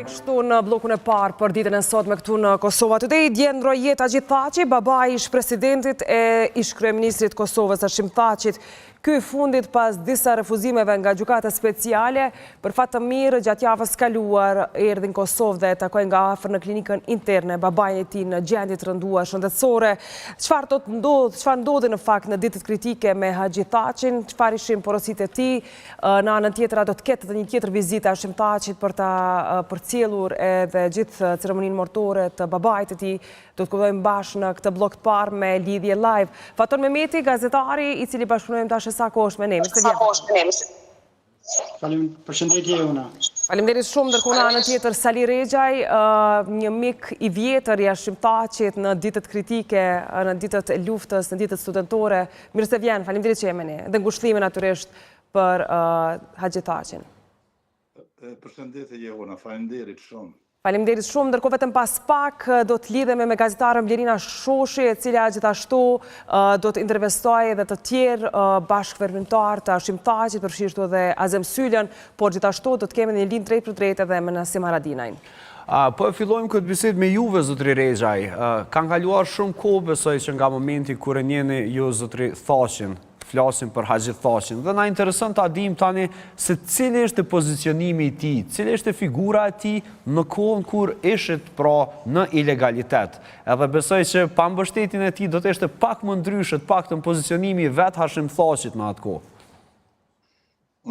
Kështu në blokun e parë për ditën e sotme këtu në Kosova Today, Djen Rojet Haxhi Thaçi, babai ish presidentit e ish kryeministrit Kosovës Hashim Thaçit. Ky fundit pas disa refuzimeve nga gjykata speciale, për fat të mirë gjatë javës kaluar erdhi në Kosovë dhe takoi nga afër në klinikën interne babain e tij në gjendje të rënduar shëndetësore. Çfarë ndodhi në fakt në ditët kritike me Haxhi Thaçin, çfarë ishin porositë e tij? Në anën tjetër do të ketë një tjetër vizitë Hashim Thaçit për ta përcjellur edhe gjithë ceremoninë martore të babait të tij. Do të kuptojmë bashkë në këtë blok të parë me lidhje live. Faton Mehmeti, gazetari i cili bashkëpunojmë tash sa kohë është me ne. Përshëndetje Jona. Faleminderit shumë. Ndërkohë në anën tjetër Sali Rexhaj, një mik i vjetër i Hashim Thaçit në ditët kritike, në ditët e luftës, në ditët studentore. Mirë se vjen, faleminderit që je me ne. Dhe ngushtime natyrisht për Haxhi Thaçin. Përshëndetje Jona, faleminderit shumë. Faleminderit shumë, ndërkohë vetëm pas pak do të lidhemi me gazetarën Blerina Shoshi, e cila gjithashtu do të intervistojë edhe të tjerë bashkëveprimtar të Hashim Thaçit, përfshirë edhe Azem Sylën, por gjithashtu do të kemi një lidhje drejt për drejt edhe me Nasim Haradinajin. Po e fillojmë këtë bisedë me juve, zotri Rexhaj. Kanë kaluar shumë kohë, besoj që nga momenti kur e njeni ju zotri Thaçin, flasim për Haxhi Thaçin, dhe na intereson ta dim tani se cili është pozicionimi i tij, cili është figura e tij në kohën kur ishit pra në ilegalitet. Edhe besoj që pa mbështetjen e tij do të ishte pak më ndryshe, pak të pozicionimi i vet Hashim Thaçit në atë kohë.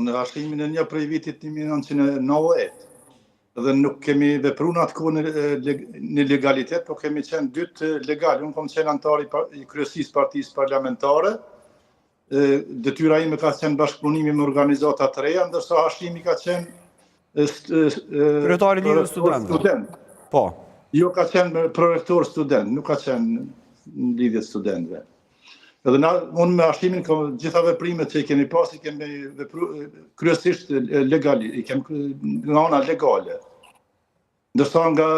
Unë Hashimin e një prej vitit 1990, dhe nuk kemi vepruar në atë kohë në legalitet, po kemi qenë dytë legal. Unë kam qenë antar i kryesisë partisë parlamentare. Detyra ime ka qenë bashkëpunimi me organizata të reja, ndërsa Hashimi ka qenë kryetari i lidhjes student. Po. Jo, ka qenë prorektor student, nuk ka qenë në lidhje studentëve. Edhe unë me Hashimin gjitha veprimet që i kemi pas, i kemi kryesisht legali, i kemi nga ana legale. Ndërsa nga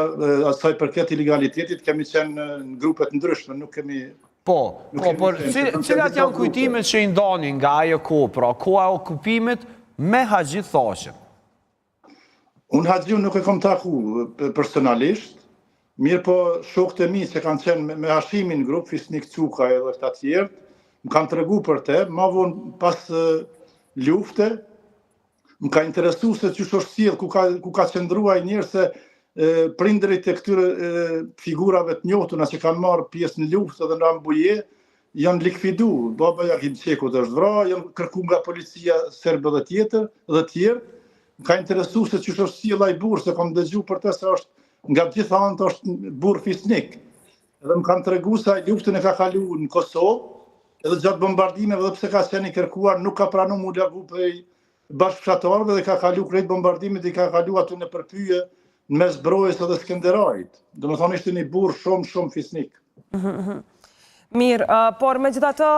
asaj përket ilegalitetit kemi qenë në grupe të ndryshme, nuk kemi. Po, por cilat janë kujtimet që i ndanin nga ajo kohë, pra koha e okupimit me Haxhi Thaçin? Unë Haxhiun nuk e kam taku personalisht, mirë po shokët e mi që kanë qenë me Hashimin në grup, Fisnik Cuka edhe të tjerë, më kanë tregu për te, ma vonë pas lufte, më ka interesu se që është sjellë ku ka qëndrua i njërë se prindërit e këtyre figurave të njohtuna që kanë marrë pjesë në luftë dhe në Ambuje, janë likvidu. Baba Jahim Çekut është vra, janë kërku nga policia serbe dhe tjetër, dhe tjerë. Më ka interesu se që është sjellë ai burr, se kam dëgju për të se është nga gjitha anët është burr fisnik. Edhe më kanë tregu se ai luftën e ka kalu në Kosovë, edhe gjatë bombardimeve dhe pse ka qenë i kërkuar, nuk ka pranuar mu largu prej bashkëfshatarëve dhe ka kalu krejt bombardimit dhe ka kalu aty në përpyje në mes Brojës edhe Skenderajit. Do më thonë ishte një burr shumë fisnik. Mirë, por me gjitha të,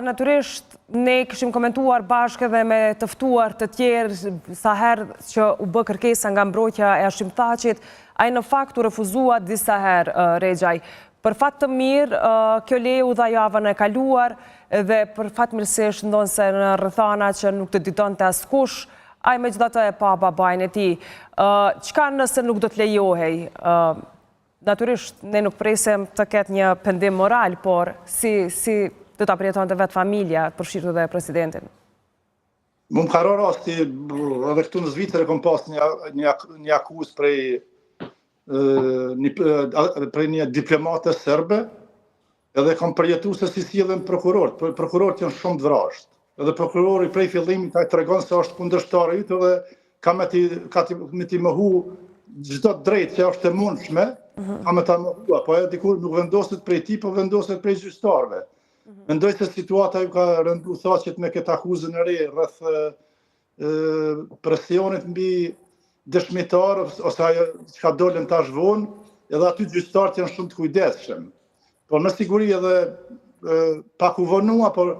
natyrisht, ne këshim komentuar bashkë dhe me tëftuar të tjerë sa herë që u bë kërkesa nga mbrojtja e Hashim Thaçit, ai në fakt u refuzua disa herë, Rexhaj. Për fat të mirë, kjo leu dha javën e kaluar dhe për fat mirësisht ndonë se në rrethana që nuk të ditonte askush, ai me gjitha të e pa babain e tij. Çka nëse nuk do të lejohej? Natyrisht, ne nuk presim të ketë një pendim moral, por si do ta përjetonte vetë familja, përfshirë dhe presidentin? Më ka rasti, edhe këtu në Zvicër e kom pas një akuzë prej një diplomate serbe, edhe kam përjetu se si sillen prokurorët. Prokurorët janë shumë të vrashtë. Edhe prokurori prej fillimit ka tregon se është kundërshtar i yt dhe ka me ti mohu çdo drejt që është e mundshme, ka me ta mohu, apo edhe dikur nuk vendoset prej tij, po vendoset prej gjyqtarëve. Mendoj se situata ju ka rëndu Thaçit me këtë akuzën e re rreth presionit mbi dëshmitarë ose ajo çka dolën tash vonë, edhe aty gjyqtarët janë shumë të kujdesshëm. Por me siguri edhe pak u vonua, por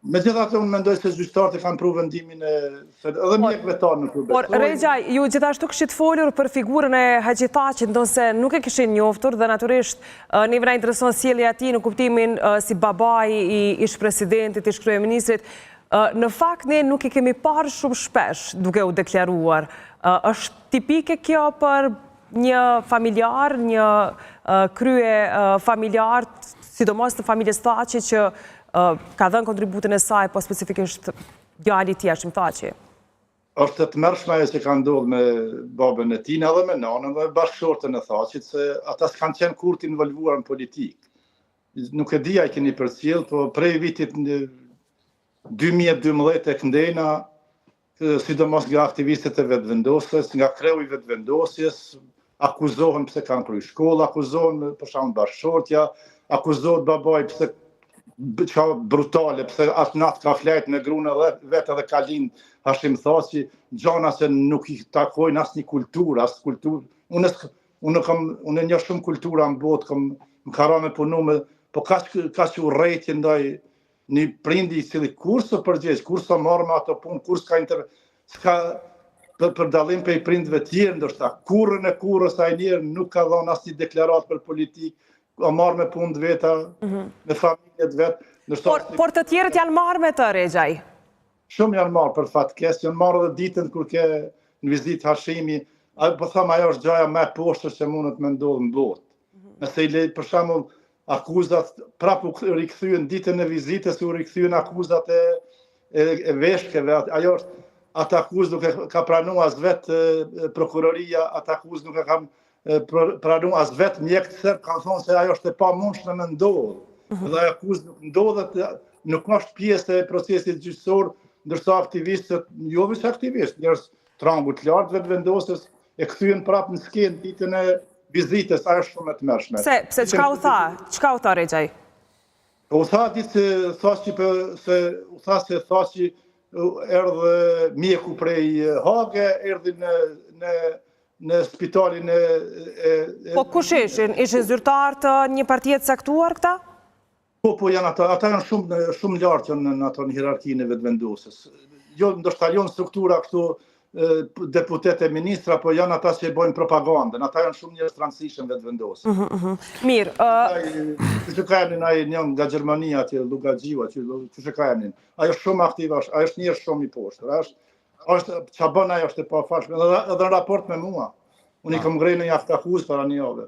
megjithatë unë mendoj se gjyqtarët e kanë pru vendimin edhe mjekëve tanë në klubet. Por Rexhaj, ju gjithashtu kishit folur për figurën e Haxhi Thaçit, ndonse nuk e kishin njoftur dhe natyrisht neve na intereson sjellja e tij në kuptimin si babai i ish presidentit, ish kryeministrit. Në fakt, ne nuk i kemi parë shumë shpesh duke u deklaruar. Është tipike kjo për një familjar, një krye familjar, sidomos të familjes Thaçi, që ka dhënë kontributin e saj, po specifikisht djali i Hashim Thaçi. Është të mërshme ajo që ka ndodhur me babën e tij, edhe me nanën dhe bashkëshortën e Thaçit, se ata s'kanë qenë kurrë të involvuar në politikë. Nuk e di a i keni përcjell, po prej vitit 2012 e këndena, sidomos nga aktivistët e vetëvendosjes, nga kreu i vetëvendosjes, akuzohen pse kanë kryer shkollë, akuzohen për shembull bashkëshortja, akuzohet babai pse brutale, pse atë natë ka flajt me gruan vetë edhe ka lind Hashim Thaçi, gjana se nuk i takojnë asnjë kulturë, as kulturë. Unë një shumë kultura në botë, më ka rënë me punu me, po kaq urrëtie ndaj një prindi i cili kurso përgjegjës, kurso marrë me ato punë, s'ka për dallim për i prindve tjerë, ndoshta kurrën e kurrës ai njerë nuk ka dhënë asnjë deklaratë për politikë, ka marrë me punë të veta, me familjet vetë. Por të tjerët janë marrë me të, Rexhaj? Shumë janë marrë për fatkes, janë marrë edhe ditën kur ke në vizitë Hashimi, po thëmë ajo është gjaja me poshtër që mundet me ndodhë në botë. Nëse i lej për shembull akuzat, prapë u rikthyen ditën e vizitës, u rikthyen akuzat e veshkeve, ajo është atë akuzë nuk e ka pranuar as vetë prokuroria, atë akuzë nuk e ka pranuar as vetë mjekët serb, kanë thonë se ajo është e pamundshme me ndodhë. Dhe ajo akuzë nuk ndodhet, nuk është pjesë e procesit gjyqësor, ndërsa aktivistët, jo vetëm aktivistë, njerëz trangu të lartë vetëvendosjes e kthyen prapë në skenë ditën e vizitës, ajo është shumë e tmerrshme. Pse çka u tha? Çka u tha Rexhaj? Po u tha ditë se Thaçi erdhë mjeku prej Hage, erdhi në spitalin e... Po kush ishin? Ishin zyrtar të një partie të caktuar këta? Po janë ata janë shumë lartë në ato në hierarkinë e vetëvendosjes. Jo, ndoshta jo në struktura kështu deputet e ministra, po janë ata që bojnë propagandën. Ata janë shumë njerëz të rëndësishëm vetëvendosjes. Mirë. Që ka emrin ai një nga Gjermania, atje Lugaxhiu, që ka emrin. Ai është shumë aktiv, ai është njerëz shumë i poshtër. Është ç'a bën ai është e pafalshme, edhe në raport me mua. Unë i kam ngrënë një aktakuz para një javë.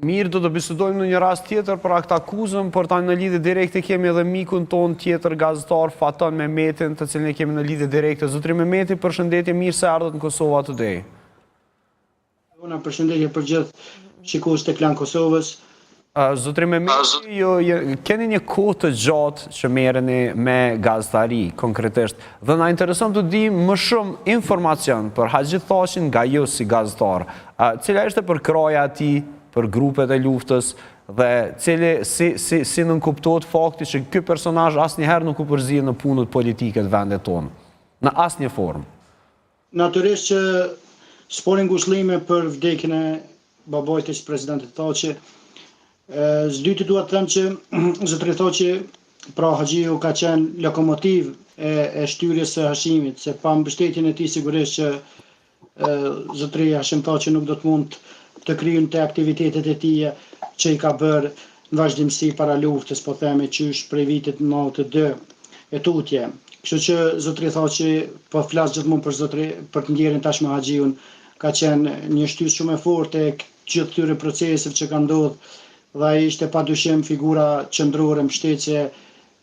Mirë, do të bisedojmë në një rast tjetër për akt akuzën, por tani në lidhje direkte kemi edhe mikun ton tjetër gazetar Faton Mehmetin, të cilin e kemi në lidhje direkte. Zotri Mehmeti, përshëndetje, mirë se ardhët në Kosova Today. Unë përshëndetje për gjithë shikues të Klan Kosovës. Zotri Mehmeti, keni një kohë të gjatë që merreni me gazetari, konkretisht, dhe na intereson të dim më shumë informacion për Haxhi Thaçin nga ju si gazetar. Cila ishte përkraja e tij për grupet e luftës dhe si nënkuptohet fakti që ky personazh asnjëherë nuk u përzihet në punët politike të vendit tonë, në asnjë formë. Natyrisht që s'poni ngushëllime për vdekjen e babait të presidentit Thaçi. Së dyti duhet të them që zotri Thaçi, pra Haxhiu, ka qenë lokomotiv e shtyrjes së Hashimit, se pa mbështetjen e tij sigurisht që zotri Hashim Thaçi nuk do të mund të kryejnë të aktivitetet e tij që i ka bërë në vazhdimsi para luftës, po themi qysh prej vitit 92 e tutje. Kështu që zotri Thaçi, po flas gjithmonë për të ndjerin tashmë Haxhiun, ka qenë një shtys shumë e fortë e gjithë këtyre proceseve që kanë ndodhur, dhe ai ishte padyshim figura qendrore mbështetje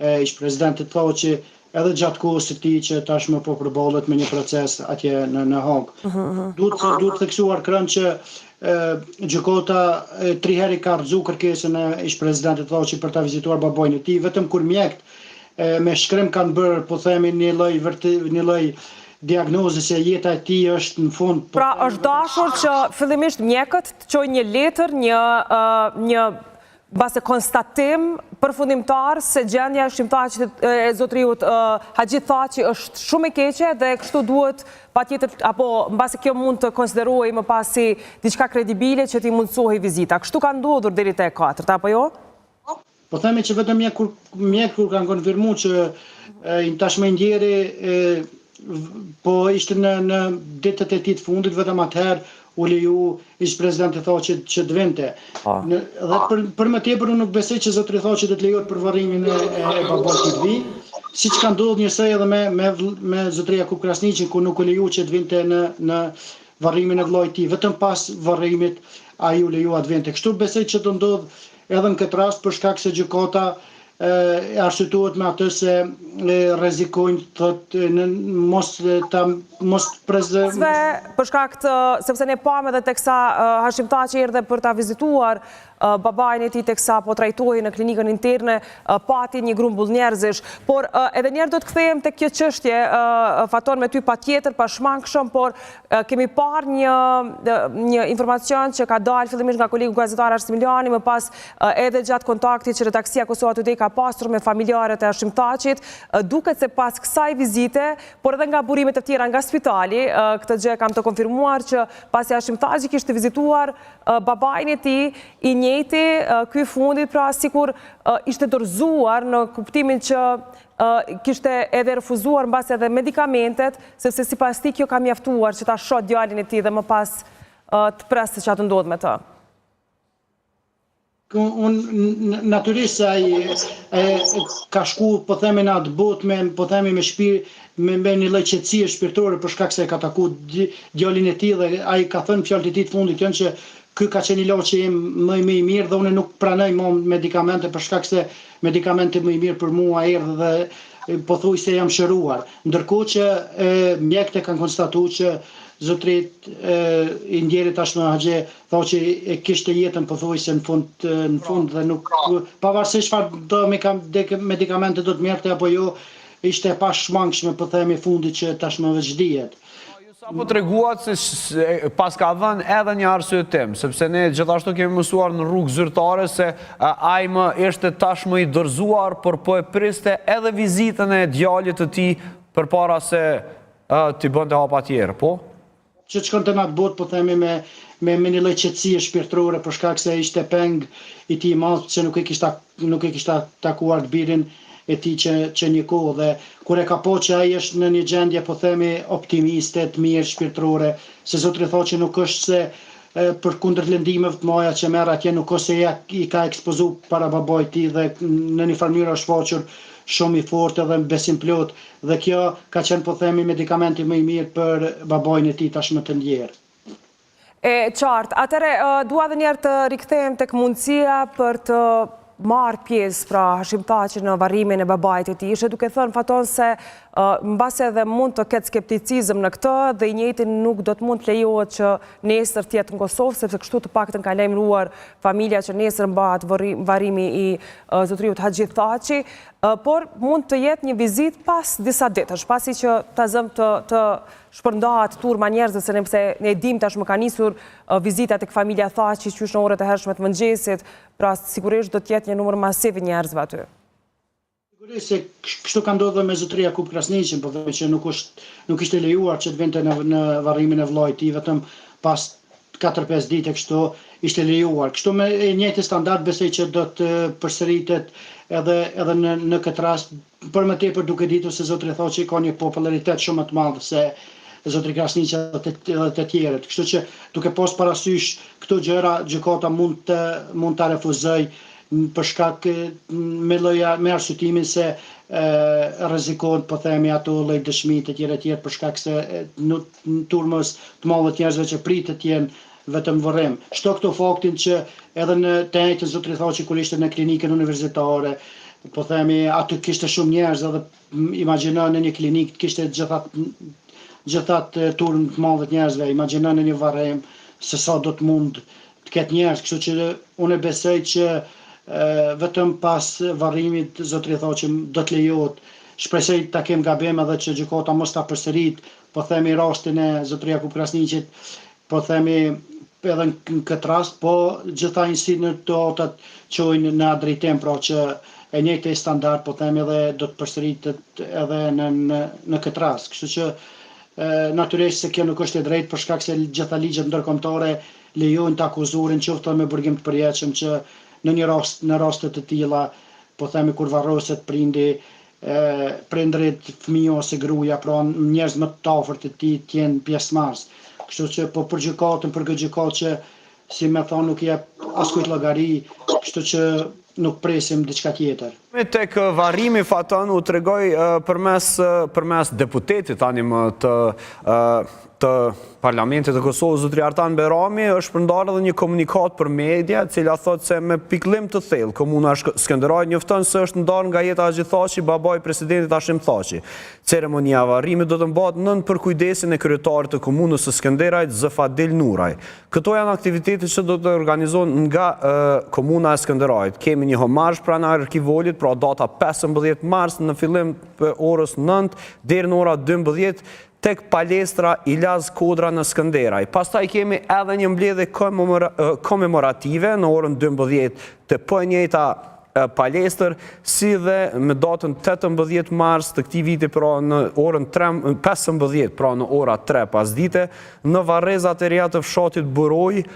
e ish-presidentit Thaçi, edhe gjatë kohës së tij që tashmë po përballet me një proces atje në Hag. Duhet theksuar krën që gjykata 3 herë ka rrëzu kërkesën e ish-presidentit Thaçi për ta vizituar babain e tij, vetëm kur mjekët me shkrim kanë bërë, po themi, një lloj diagnoze se jeta e tij është në fund. Pra është dashur që fillimisht mjekët të çojnë një letër, një base konstatim përfundimtar se gjendja e zotriut Haxhi Thaçi është shumë e keqe dhe kështu duhet patjetër, apo mbase kjo mund të konsiderohej më pas si diçka kredibile që t'i mundsohej vizita. Kështu ka ndodhur deri te 4, apo jo? Po themi që vetëm mjek kur kanë konfirmuar që tashmë ndjeri po ishte në ditët e tij të fundit, vetëm atëherë u leju ish-presidenti Thaçi që të vinte. Dhe për më tepër unë nuk besoj që zotri Thaçi do të lejohet për varrimin e babait të vi. siç ka ndodhur njësoj edhe me zotëria Jakub Krasniqin, ku nuk u leju që të vinte në varrimin e vllajt tij, vetëm pas varrimit ai u lejua të vinte. Kështu besoj që do ndodh edhe në këtë rast për shkak se gjykata arsyetohet me atë se rrezikojnë thotë mos për shkak të sepse ne pam edhe teksa Hashim Thaçi erdhe për ta vizituar babain e tij teksa po trajtohej në klinikën interne, pati një grumbull njerëzish, por edhe njerë do të kthehem tek kjo çështje, Faton, me ty patjetër pashmangshëm, por kemi parë një informacion që ka dalë fillimisht nga kolegu gazetar Arsimiliani, më pas edhe gjatë kontaktit që redaksia Kosova Today ka pasur me familjarët e Hashim Thaçit, duket se pas kësaj vizite, por edhe nga burimet e tjera nga spitali, këtë gjë kam të konfirmuar që pasi Hashim Thaçi kishte vizituar babain e tij, i njëjti ky fundit, pra sikur ishte dorëzuar në kuptimin që kishte edhe refuzuar mbas edhe medikamentet, sepse sipas tij kjo ka mjaftuar që ta shoh djalin e tij dhe më pas të presë që atë ndodh me të. Unë natyrisht ai ka shku, po themi në atë botë po themi me me një lloj qetësie shpirtërore për shkak se ka taku djalin e tij dhe ai ka thënë fjalët e tij të fundit janë që ky ka qenë ilaçi im më i mirë dhe unë nuk pranoj më medikamente për shkak se medikamente më i mirë për mua erdhë dhe pothuajse jam shëruar. Ndërkohë që mjekët e kanë konstatuar që zotrit i ndjerit tashmë Haxhi thotë që e kishte jetën pothuajse në fund dhe nuk pavarësisht çfarë do medikamente do të merrte apo jo, ishte e pashmangshme po themi fundit që tashmë veç dihet. Sa po treguat se pas ka dhënë edhe një arsyetim, sepse ne gjithashtu kemi mësuar në rrugë zyrtare se ai më ishte tashmë i dorëzuar, por po e priste edhe vizitën e djalit të tij përpara se t'i bënte hapa tjerë, po? Që shkonte në atë botë, po themi me një lloj qetësie shpirtërore për shkak se ishte peng i tij i madh që nuk e kishte takuar të birin e tij që një kohë dhe kur e ka po që ai është në një gjendje po themi optimiste, të mirë shpirtërore, se zotri thotë që nuk është se për kundër lëndimeve të mëdha që merr atje nuk ose i ka ekspozuar para babait tij dhe në një farë mënyrë është shfaqur shumë i fortë dhe besim plot dhe kjo ka qenë po themi medikamenti më i mirë për babain e tij tashmë të ndjer. Qartë, atëre dua edhe njerë të rikthehem tek mundësia për të marë pjesë pra Hashim Thaçi në varrimin e babait e tij. Ishte duke thënë Faton se mbase edhe mund të ketë skepticizëm në këtë dhe i njëjti nuk do të mund të lejohet që nesër të jetë në Kosovë, sepse kështu të paktën ka lajmëruar familja që nesër mbahet varrimi i zotriut Haxhi Thaçi, por mund të jetë një vizitë pas disa ditësh, pasi që ta zëm të shpërndahet turma njerëzve, se nëse ne dim tashmë ka nisur vizita tek familja Thaçi qysh në orët e hershme të mëngjesit, pra sigurisht do të jetë një numër masiv i njerëzve aty. Sigurisht se kështu ka ndodhur me zotëria Jakub Krasniqin, por themi që nuk ishte lejuar që të vinte në varrimin e vllajt të tij, vetëm pas 4-5 ditë kështu ishte lejuar. Kështu me e njëjtë standard besoj që do të përsëritet edhe në këtë rast, për më tepër duke ditur se zotri Thaçi ka një popularitet shumë të madh se zotri Krasniqi edhe të tjerët. Kështu që duke pas parasysh këto gjëra, gjykata mund ta refuzoj për shkak me arsyetimin se rrezikohet po themi ato lloj dëshmi të tjera për shkak se në turmës të madhe të njerëzve që pritet të jenë vetëm varrim. Shto këto faktin që edhe në të njëjtën zotri Thaçi kur ishte në klinikën universitare, po themi aty kishte shumë njerëz edhe imagjino në një klinikë kishte gjithatë turm të madhe të njerëzve, imagjino në një varrim se sa do të mund të ketë njerëz, kështu që unë besoj që vetëm pas varrimit zotri Thaçi do të lejohet, shpresoj ta kem gabim edhe që gjykata mos ta përsërit, po themi rastin e zotri Jakub Krasniqit, po themi edhe në këtë rast, po gjitha institutat çojnë në atë drejtim, pra që e njëjtë standard, po themi edhe do të përsëritet edhe në këtë rast. Kështu që natyrisht se kjo nuk është e drejtë për shkak se gjitha ligjet ndërkombëtare lejojnë të akuzuarin qoftë me burgim të përjetshëm që në raste të tilla, po themi kur varroset prindrit, fëmijë ose gruaja, pra njerëz më të afërt të tij të jenë pjesëmarrës. Kështu që po për gjykatën, për këtë gjykatë që si më thonë nuk jep askujt llogari, kështu që nuk presim diçka tjetër. Me tek varrimi Faton u tregoj përmes deputetit tani më të Parlamentit të Kosovës, zotri Artan Berami, është përndarë edhe një komunikat për media, cila thot se me pikëllim të thellë, Komuna Skënderaj njofton se është ndarë nga jeta Haxhi Thaçi, babai i presidentit Hashim Thaçi. Ceremonia e varrimit do të mbahet nën përkujdesin e kryetarit të komunës së Skënderajt, Zafadil Nuraj. Këto janë aktivitetet që do të organizohen nga Komuna e Skënderajt. Kemi një homazh pranë arkivolit, pra data 15 mars në fillim për orës 9 deri në ora 12 tek palestra Ilaz Kodra në Skënderaj. Pastaj kemi edhe një mbledhje komemorative në orën 12 të njëjta palestër, si dhe me datën 18 mars të këtij viti, pra në orën 15, pra në ora 3 pasdite, në varrezat e reja të fshatit Buroj,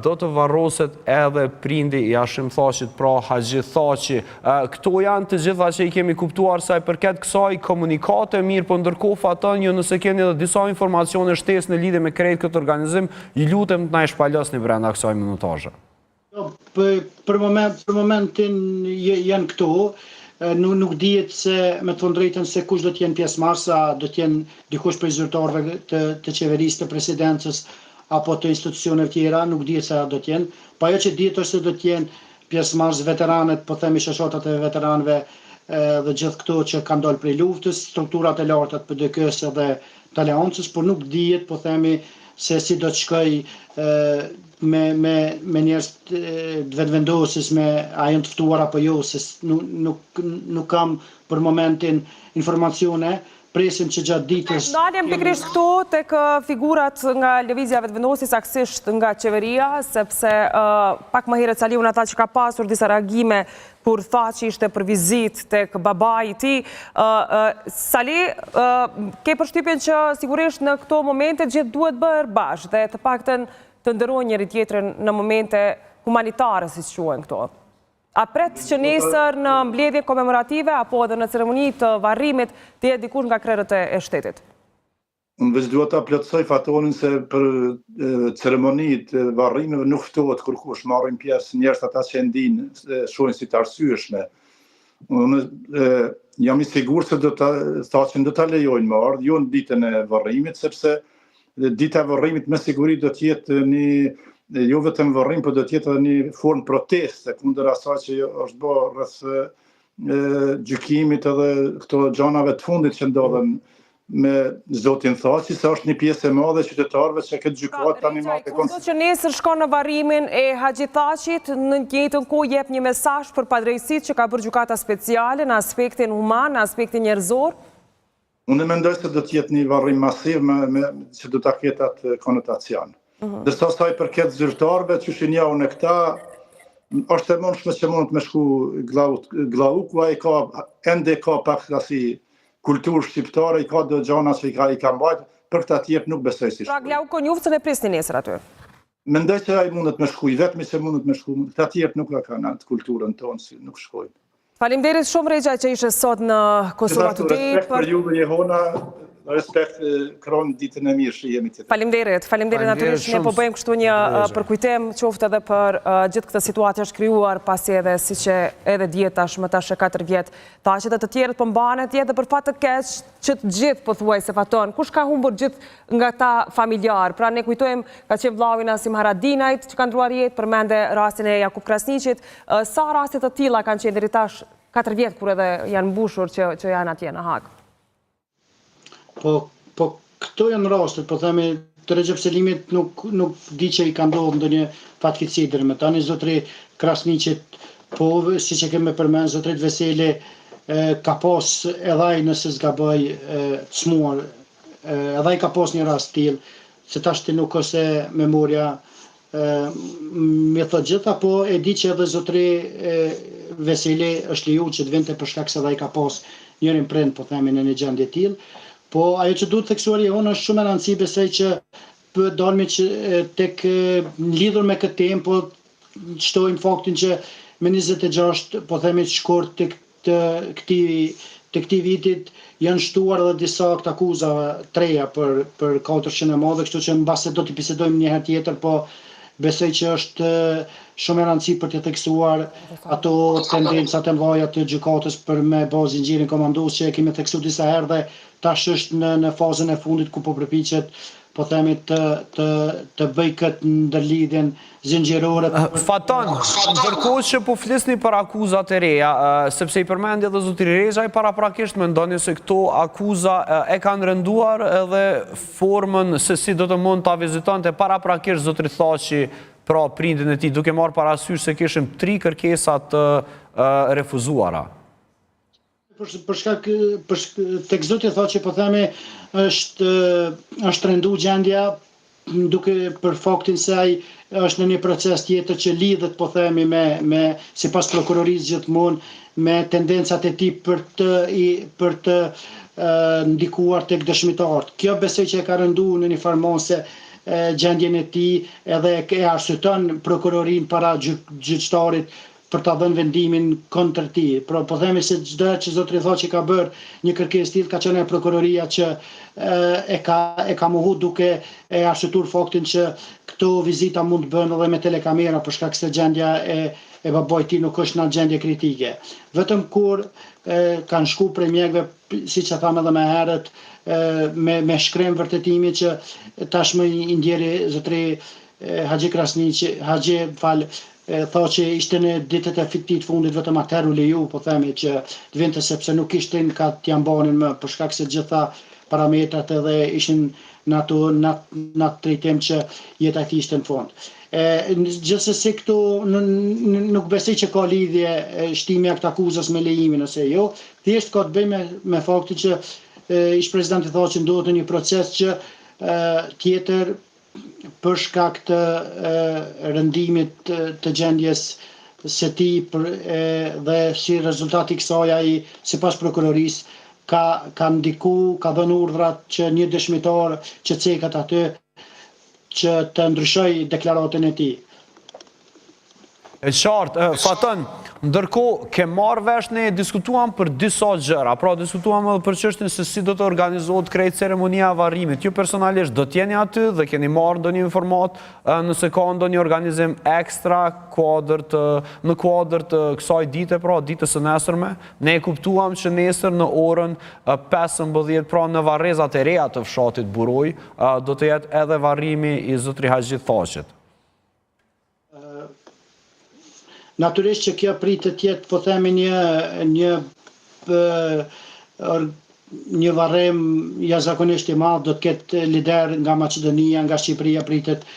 do të varroset edhe prindi i Hashim Thaçit, pra Haxhi Thaçi. Këto janë të gjitha që i kemi kuptuar sa i përket kësaj komunikate, mirë, po ndërkohë Faton, ju nëse keni edhe disa informacione shtesë në lidhje me krejt këtë organizim, i lutem të na i shpalosni brenda kësaj minutazhe. Për momentin janë këto, nuk dihet se me të drejtën se kush do të jenë pjesëmarrës, do të jenë dikush prej zyrtarëve të qeverisë, të presidencës apo të institucioneve tjera, nuk dihet se do të jenë. Po ajo që dihet është se do të jenë pjesëmarrës veteranët, po themi shoqatat e veteranëve dhe gjithë këto që kanë dalë prej luftës, strukturat e larta të PDK-s dhe të Aleancës, por nuk dihet, po themi, se si do të shkoj me njerëz të vetëvendosës, a janë të ftuar apo jo, se nuk kam për momentin informacione. Presim që gjatë ditës... Ndaljem pikërisht këtu tek figurat nga lëvizja vetëvendosjes, saktësisht nga qeveria, sepse pak më herët Saliu ata që ka pasur disa reagime kur Thaçi ishte për vizitë tek babai i tij. Sali, ke përshtypjen që sigurisht në këto momente gjithë duhet bërë bashkë dhe të paktën të ndërrojnë njëri tjetrin në momente humanitare, siç quhen këto. A pret që nesër në mbledhje komemorative apo edhe në ceremoni të varrimit të jetë dikush nga krerët e shtetit? Unë veç duhet ta plotësoj Fatonin se për ceremonitë e varrimeve nuk ftohet kërkush, marrin pjesë njerëz ata që ndin, shohin si të arsyeshme. Unë jam i sigurt se Thaçin do ta lejojnë më ardh, jo në ditën e varrimit, sepse dita e varrimit me siguri do të jetë jo vetëm varrim, por do të jetë edhe një formë proteste kundër asaj që është bërë rreth gjykimit edhe këto gjanave të fundit që ndodhen me zotin Thaçi, se është një pjesë e madhe e qytetarëve që këtë gjykat tani më e Kundo që nesër shkon në varrimin e Haxhi Thaçit, në të njëjtën kohë jep një mesazh për padrejtësitë që ka bërë gjykata speciale në aspektin human, në aspektin njerëzor? Unë mendoj se do të jetë një varrim masiv që do ta ketë atë konotacion. Dërsa sa i përket zyrtarëve, që shinjau në këta, është e mundshme që mund të me shku Glauku, ai ende ka pak si kulturë shqiptare, i ka do gjana që i ka mbajt, për këta tjep nuk besoj si shku. Pra Glauku njoftën e prisni nesër aty? Mendoj që ai mundet me shku, i vetmi që mundet me shku, këta tjep nuk ka në atë kulturën tonë, si nuk shkojnë. Faleminderit shumë Regja që ishe sot në Kosova Today. Respekt për ju dhe Jehona, respekt kron ditën e mirë që jemi tjetër. Faleminderit natyrisht, ne po bëjmë kështu një përkujtim qoftë edhe për gjithë këtë situatë që është krijuar pasi edhe siç edhe dihet tashmë 4 vjet. Thaçi dhe të tjerët po mbahen edhe për fat të keq që të gjithë pothuajse Faton. Kush ka humbur gjithë nga ta familjar? Pra ne kujtojmë ka qenë vllau i Nasim Haradinajt që ka ndruar jetë, përmende rastin e Jakub Krasniqit. Sa raste të tilla kanë qenë deri tash 4 vjet kur edhe janë mbushur që janë atje në Hag? Po këto janë rastet, po themi të Recep Selimit nuk di që i ka ndodhur ndonjë fatkeqësi deri më tani. Zotri Krasniqit, po siç e kemi përmend, zotri Veseli ka pas edhe ai, nëse zgaboj, çmuar, edhe ai ka pas një rast tillë, se tash nuk është memoria me thot gjitha, po e di që edhe zotri Veseli është lejuar që të vinte për shkak se edhe ai ka pas njërin prind, po themi, në një gjendje tillë. Po ajo që duhet theksuar Jehona është shumë e rëndësishme, besoj që dalmi që tek lidhur me këtë temë, po shtojmë faktin që me 26, po themi shkurt të këtij vitit janë shtuar edhe disa akuzave treja për 400 e madhe, kështu që mbase do t'i bisedojmë një herë tjetër, po besoj që është shumë e rëndësi për të theksuar ato tendencat e mëdha të gjykatës për me bazë zinxhirin komandues që e kemi theksuar disa herë dhe tash është në fazën e fundit ku po përpiqet po themi të bëj këtë ndërlidhjen zinxhirore. Faton, ndërkohë që po flisni për akuzat e reja, sepse i përmendi edhe zoti Rezaj, paraprakisht mendoni se këto akuza e kanë rënduar edhe formën se si do të mund ta vizitonte paraprakisht zoti Thaçi, pra prindin e tij, duke marrë parasysh se kishim 3 kërkesa të refuzuara. Për shkak tek zoti Thaçi po themi është rendu gjendja duke për faktin se ai është në një proces tjetër që lidhet po themi me sipas prokurorisë gjithmonë me tendencat e tij për të ndikuar tek dëshmitarët. Kjo besoj që e ka rënduar në një farmose gjendjen e tij edhe e arsyeton prokurorin para gjyqtarit për ta dhënë vendimin kundër tij. Po themi se çdo që zotëri Thaçi ka bërë një kërkesë tillë ka qenë prokuroria që e ka mohu duke e arsyetuar faktin që këto vizita mund të bëhen edhe me telekamera për shkak se gjendja e babait tij nuk është në gjendje kritike. Vetëm kur kanë shku prej mjekëve, siç e tham edhe më herët, me shkrem vërtetimi që tashmë i ndjeri zotëri Haxhi Krasniqi, Thaçi ishte në ditët e fitit fundit vetëm atëherë u leju, po themi që të vinte sepse nuk ishte ka t'ja mbanin më për shkak se gjitha parametrat edhe ishin në atë drejtim që jeta e tij ishte në fund. Gjithsesi këtu nuk besoj që ka lidhje shtimi i këtij akuzës me lejimin ose jo, thjesht ka të bëjë me faktin që ish presidenti Thaçi ndodhet në një proces që tjetër për shkak të rëndimit të gjendjes së tij dhe si rezultati i kësaj ai sipas prokurorisë ka ndiku, ka dhënë urdhrat që një dëshmitar që cekat aty që të ndryshoj deklaratën e tij. E qartë, Faton, ndërkohë ke marrë vesh ne diskutuam për disa gjëra, pra diskutuam edhe për çështjen se si do të organizohet krejt ceremonia e varrimit. Ju personalisht do t'jeni aty dhe keni marrë ndonjë informat nëse ka ndonjë organizim ekstra në kuadër të kësaj dite, pra ditës së nesërme. Ne e kuptuam që nesër në orën 15, pra në varrezat e reja të fshatit Buroj, do të jetë edhe varrimi i zotri Haxhi Thaçit. Natyrisht që kjo pritet të jetë, po themi, një varrim jashtëzakonisht i madh, do të ketë lider nga Maqedonia, nga Shqipëria pritet,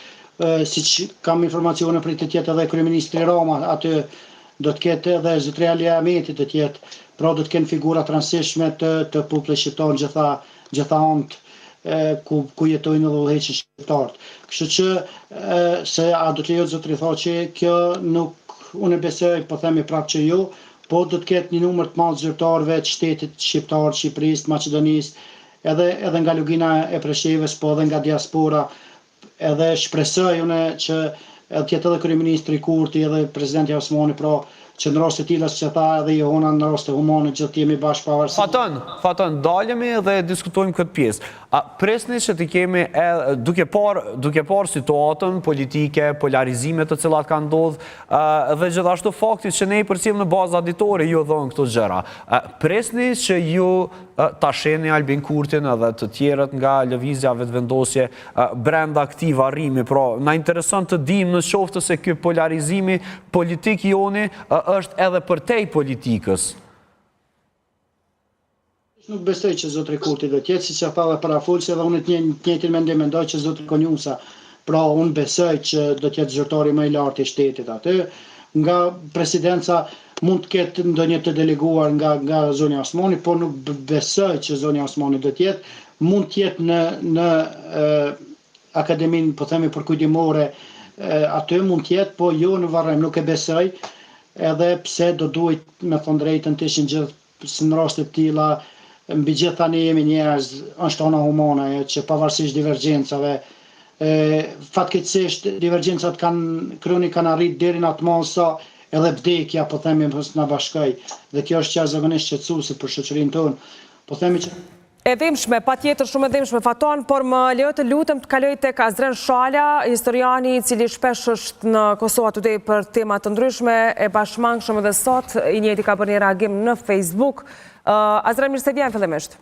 siç kam informacione pritet të jetë edhe kryeministri Rama, aty do të ketë edhe zotëria Ali Ahmeti do të jetë, pra do të kenë figura të rëndësishme të popullit shqiptar gjitha anët ku jetojnë edhe udhëheqësit shqiptarët. Kështu që se a do të lejohet zotëri Thaçi, kjo nuk unë besoj, po themi prapë që jo, po do të ketë një numër të madh zyrtarëve të shtetit shqiptar, Shqipërisë, Maqedonisë, edhe nga lugina e Preshevës, po edhe nga diaspora, edhe shpresoj unë që të jetë edhe kryeministri Kurti edhe presidenti Osmani, pra që në raste tilla që tha edhe Johana, në raste humane gjithë jemi bashkë pavarësisht. Faton, dalemi dhe diskutojmë këtë pjesë. Presni që të kemi duke parë situatën politike, polarizimet të cilat kanë ndodhur dhe gjithashtu faktit që ne i përcjellim në bazë aditore ju dhënë këto gjëra. Presni që ju ta shihni Albin Kurtin edhe të tjerët nga lëvizja vetëvendosje brenda këtij varrimi. Pra, na intereson të dimë në qoftë se ky polarizimi politik joni është edhe përtej politikës. Nuk besoj që zotëri Kurti do të jetë, siç e thava parafolsi, edhe unë të njëjtin mendim mendoj që zotëri Konjusa. Pra unë besoj që do të jetë zyrtari më i lartë i shtetit aty. Nga presidenca mund të ketë ndonjë të deleguar nga Zonja Osmani, por nuk besoj që Zonja Osmani do të jetë. Mund të jetë në akademinë, po themi përkujtimore, aty mund të jetë, po jo në varrim, nuk e besoj. Edhe pse do duhet, me thënë drejtën, të ishin gjithë në raste të tilla. Mbi gjithë tani jemi njerëz, është ona humane, që pavarësisht divergjencave, fatkeqësisht divergjencat kanë arrit deri në atë mos sa edhe vdekja, po themi, mos na bashkoj. Dhe kjo është jashtëzakonisht shqetësuese për shoqërinë tonë. Po themi që E dhimshme, pa tjetër shumë e dhimshme, Faton, por më lejo të lutem të kaloj tek Azren Shala, historiani i cili shpesh është në Kosova Today për tema të ndryshme, e bashkëmangshëm edhe sot, i njëjti ka bërë një reagim në Facebook. Azren, mirë se vjen fillimisht.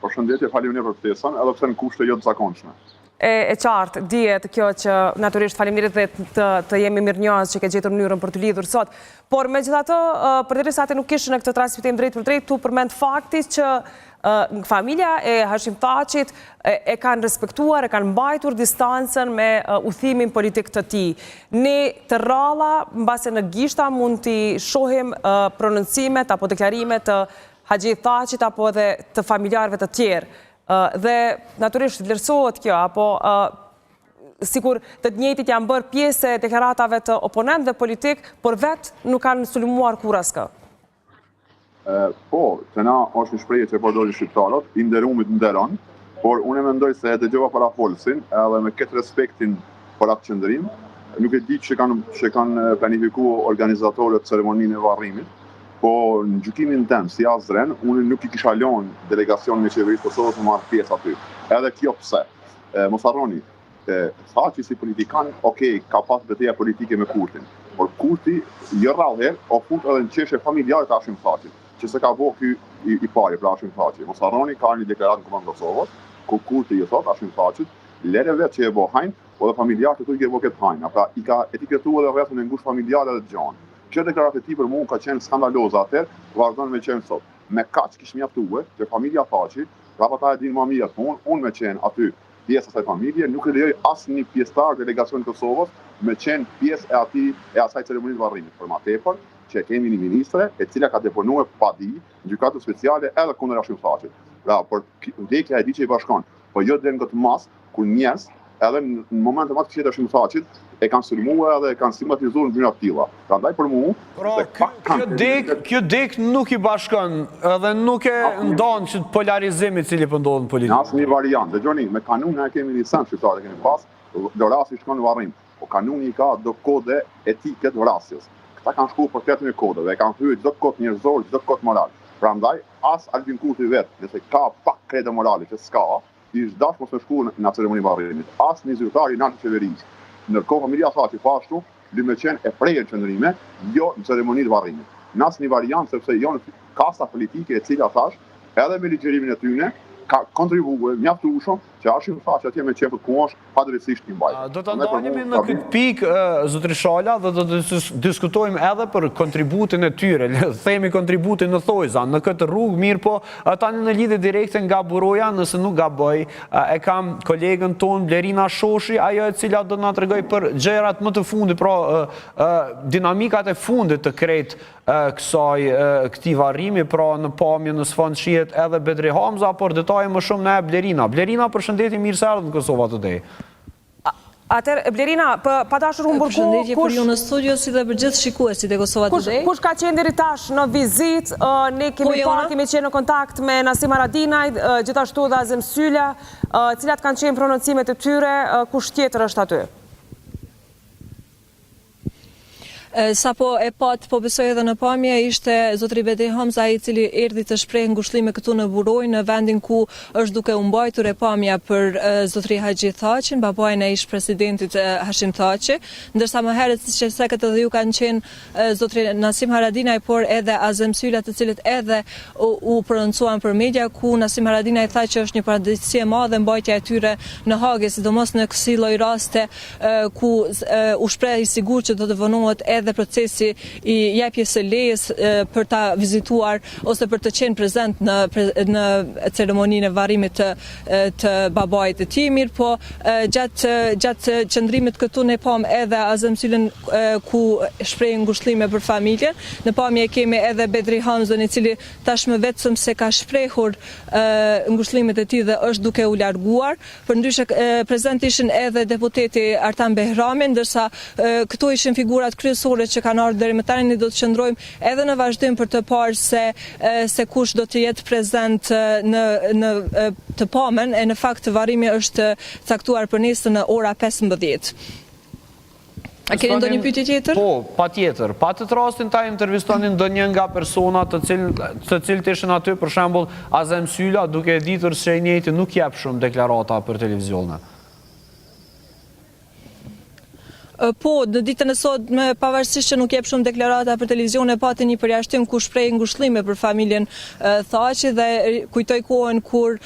Përshëndetje, faleminderit për ftesën, edhe pse në kushte jo të zakonshme. E qartë, dihet kjo që natyrisht faleminderit dhe të jemi mirënjohës që ke gjetur mënyrën për të lidhur sot. Por megjithatë, përderisa ati nuk ishin në këtë transmetim drejt për drejt, tu përmend fakti që familja e Hashim Thaçit e kanë respektuar, e kanë mbajtur distancën me udhimin politik të tij. Ne të rralla, mbase në gishta mund t'i shohim prononcimet apo deklarimet të Haxhi Thaçit apo edhe të familjarëve të tjerë. Dhe naturisht vlerësohet kjo, apo sikur të njëjtit janë bërë pjesë e deklaratave të oponentëve politik, por vetë nuk kanë sulmuar kur askë. Po, të na është një shprehje që përdorin shqiptarët, i nderumit nderon, por unë mendoj se e dëgjova para folsin, edhe me këtë respektin për atë qëndrim, nuk e di që kanë planifikuar organizatorët ceremoninë e varrimit, po në gjykimin tem si Azren, unë nuk i kisha lënë delegacionin e qeverisë Kosovës të marrë pjesë aty. Edhe kjo pse? Mos harroni, Thaçi si politikan, ka pas betejë politike me Kurtin, por Kurti jo rrallëherë o fut edhe në çështje familjare të Hashim Thaçit, që se ka bëu ky i pari për Hashim Thaçi. Mos harroni, ka një deklaratë në Komandën e Kosovës, ku Kurti i thot Hashim Thaçit, lere vetë që e bë hajn, po dhe familjarët e tu i ke bë këtë hajn. Pra i ka etiketuar edhe rrethën e ngushtë familjare dhe gjanë. Që deklaratë e tij për mua ka qenë skandaloze atëherë, vazhdon me qenë sot. Me kaq kish mjaftuar që familja Thaçi, ata e dinë më mirë se unë me qenë aty pjesë e asaj familje, nuk e lejoj asnjë pjesëtar delegacion të Kosovës me qenë pjesë e asaj ceremonisë varrimit. Për më tepër që kemi një ministre e cila ka deponuar pa di gjykatë speciale edhe kundër Hashim Thaçit. Pra, por vdekja e di që i bashkon, po jo deri në këtë mas kur njerëz edhe në momente më të këqija të Hashim Thaçit e kanë sulmuar edhe e kanë stigmatizuar në mënyra të tilla. Prandaj për mua, kjo dek nuk i bashkon edhe nuk e ndon që polarizimi i cili po ndodh në politikë. Në asnjë variant. Dëgjoni, me kanunin e kemi licencë shqiptare kemi pas, do rasti shkon në varrim. Po kanuni ka do kode etike të vrasjes. Këta kanë shkuar për tetën e kodeve, e kanë hyrë çdo kod njerëzor, çdo kod moral. Prandaj as Albin Kurti vet, nëse ka pak krede morale që s'ka, i zgdash mos të shkuar në ceremoninë varrimit. As një zyrtar i lartë qeverisë. Ndërkohë familja Thaçi pashtu, li me qenë e prejën qëndrime, jo në ceremoninë varrimit. Në asnjë variant, sepse jo në kasta politike e cila thash, edhe me ligjërimin e tyre, ka kontribuar mjaftueshëm që Hashim Thaçi atje me qenë për kuosh padrejtisht i mbajtur. Do të ndalemi në këtë pikë, zotri Shala, dhe do të diskutojmë edhe për kontributin e tyre, themi kontributin në thojza, në këtë rrugë, mirë po, tani në lidhje direkte nga buroja, nëse nuk gaboj, e kam kolegën tonë, Blerina Shoshi, ajo e cila do na tregoj për gjërat më të fundit, pra dinamikat e fundit të krejt këtij varrimi, pra në pamje në sfond shihet edhe Bedri Hamza, por detaje më shumë në Blerina. Blerina, përshëndetje, mirë se erdhët në Kosova Today. Atëherë, Blerina, pa dashur humbur ku... Përshëndetje për ju në studio si dhe për gjithë shikuesit e Kosova Today. Kush ka qenë deri tash në vizitë? Ne kemi qenë në kontakt me Nasim Haradinaj, gjithashtu dhe Azem Sylla, cilat kanë qenë prononcimet e tyre, kush tjetër është aty? Sa po e pat, po besoj edhe në pamje, ishte zotri Bedri Hamza i cili erdhi të shpreh ngushëllime këtu në buroj, në vendin ku është duke u mbajtur e pamja për zotri Haxhi Thaçin, babain e ish presidentit Hashim Thaçi, ndërsa më herët siç e sekët edhe ju kanë qenë zotri Nasim Haradinaj, por edhe Azem Sylla, të cilët edhe u prononcuan për media, ku Nasim Haradinaj tha që është një padrejtësi e madhe mbajtja e tyre në Hagë, sidomos në kësi lloj raste ku u shpreh i sigurt që do të vënohet edhe procesi i jepjes së lejes për ta vizituar ose për të qenë prezent në ceremoninë e varrimit të babait të tij, mirë po gjatë qëndrimit këtu ne pam edhe Azem Syllën ku shpreh ngushëllime për familjen. Në pamje kemi edhe Bedri Hamzën, i cili tashmë vetëm se ka shprehur ngushëllimet e tij dhe është duke u larguar. Përndryshe prezent ishin edhe deputeti Artan Behrami, ndërsa këtu ishin figurat kryesore që kanë ardhur deri më tani. Ne do të qëndrojmë edhe në vazhdim për të parë se kush do të jetë prezent në të pamën, e në fakt varrimi është caktuar për nesër në ora 15. A keni ndonjë pyetje tjetër? Po, patjetër. Patët rastin ta intervistonin ndonjë nga persona të cilët ishin aty, për shembull Azem Sylla, duke e ditur se ai njëjti nuk jep shumë deklarata për televizione. Po, në ditën e sotme, pavarësisht që nuk jep shumë deklarata për televizione, pati një përjashtim ku shpreh ngushëllime për familjen Thaçi dhe kujtoi kohën kur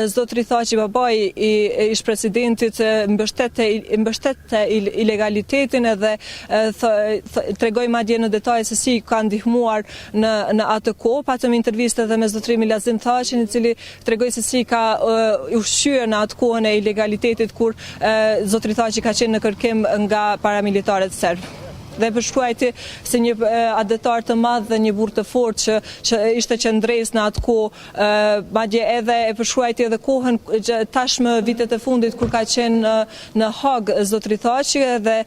zotri Thaçi, babai i ish-presidentit, mbështette ilegalitetin edhe tregoi madje në detaj se si ka ndihmuar në atë kohë. Patëm intervistë edhe me zotrin Milazim Thaçin, i cili tregoi se si ka ushqyer në atë kohën e ilegalitetit kur zotri Thaçi ka qenë në kërkim nga paramilitarët serbë. Dhe përshkruajti si një adetar të madh dhe një burr të fortë që ishte qendres në atë kohë, madje edhe e përshkruajti edhe kohën tashmë vitet e fundit kur ka qenë në Hag zotri Thaçi dhe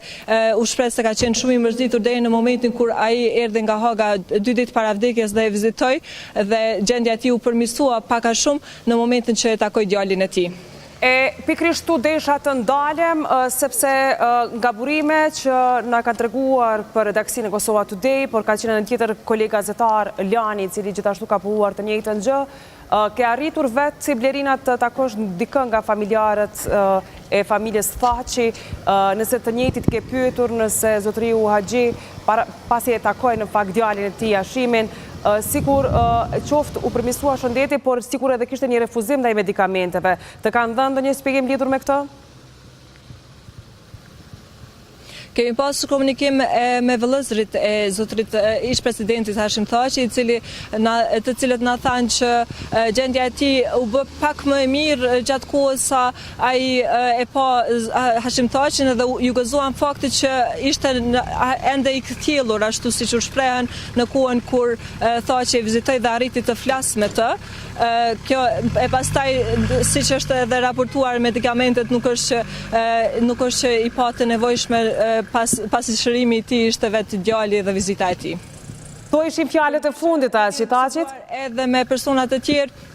u shpreh se ka qenë shumë i mërzitur deri në momentin kur ai erdhi nga Haga 2 ditë para vdekjes dhe e vizitoi dhe gjendja e tij u përmirësua pak a shumë në momentin që e takoi djalin e tij. Pikrisht tu desha të ndalem, sepse nga burime që na ka treguar për redaksinë e Kosova Today, por ka qenë në tjetër kolega gazetar Lani, i cili gjithashtu ka punuar të njëjtën gjë, ke arritur vetë si Blerina të takosh dikën nga familjarët e familjes Thaçi, nëse të njëjtit ke pyetur, nëse zotriu Haxhi pasi e takoi në fakt djalin e tij Hashimin, sikur qoftë u përmirësua shëndeti, por sikur edhe kishte një refuzim ndaj medikamenteve. Të kanë dhënë ndonjë shpjegim lidhur me këtë? Kemi pasur komunikim me vëllezërit e zotrit ish-presidentit Hashim Thaçi, të cilët na thanë që gjendja e tij u bë pak më e mirë gjatë kohës sa ai e pa Hashim Thaçin dhe ju gëzuan fakti që ishte ende i kthjellur ashtu siç u shprehen në kohën kur Thaçi e vizitoi dhe arriti të flasë me të. Kjo e pastaj, siç është edhe raportuar, medikamentet nuk është që i patë nevojshme pasi shërimi i tij ishte vetë djali dhe vizita e tij. Kto ishin fjalët e fundit të Thaçit? Edhe me persona të tjerë.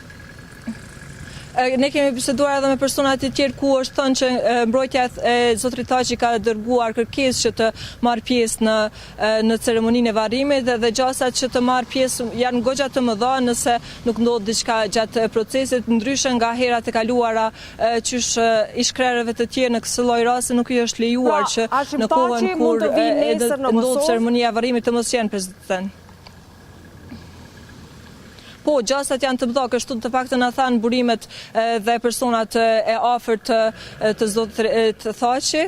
Ne kemi biseduar edhe me personat e tjerë ku është thënë që mbrojtja e zotrit Thaçi ka dërguar kërkesë që të marrë pjesë në ceremoninë e varrimit dhe gjasat që të marrë pjesë janë goxha të mëdha nëse nuk ndodh diçka gjatë procesit, ndryshe nga herat e kaluara qysh ish-krerëve të tjerë në këtë lloj rasti nuk i është lejuar që në kohën kur ndodh ceremonia e varrimit të mos jenë prezente. Po, gjasat janë të mëdha, kështu të paktën na thanë burimet dhe personat e afërt të zotrit Thaçi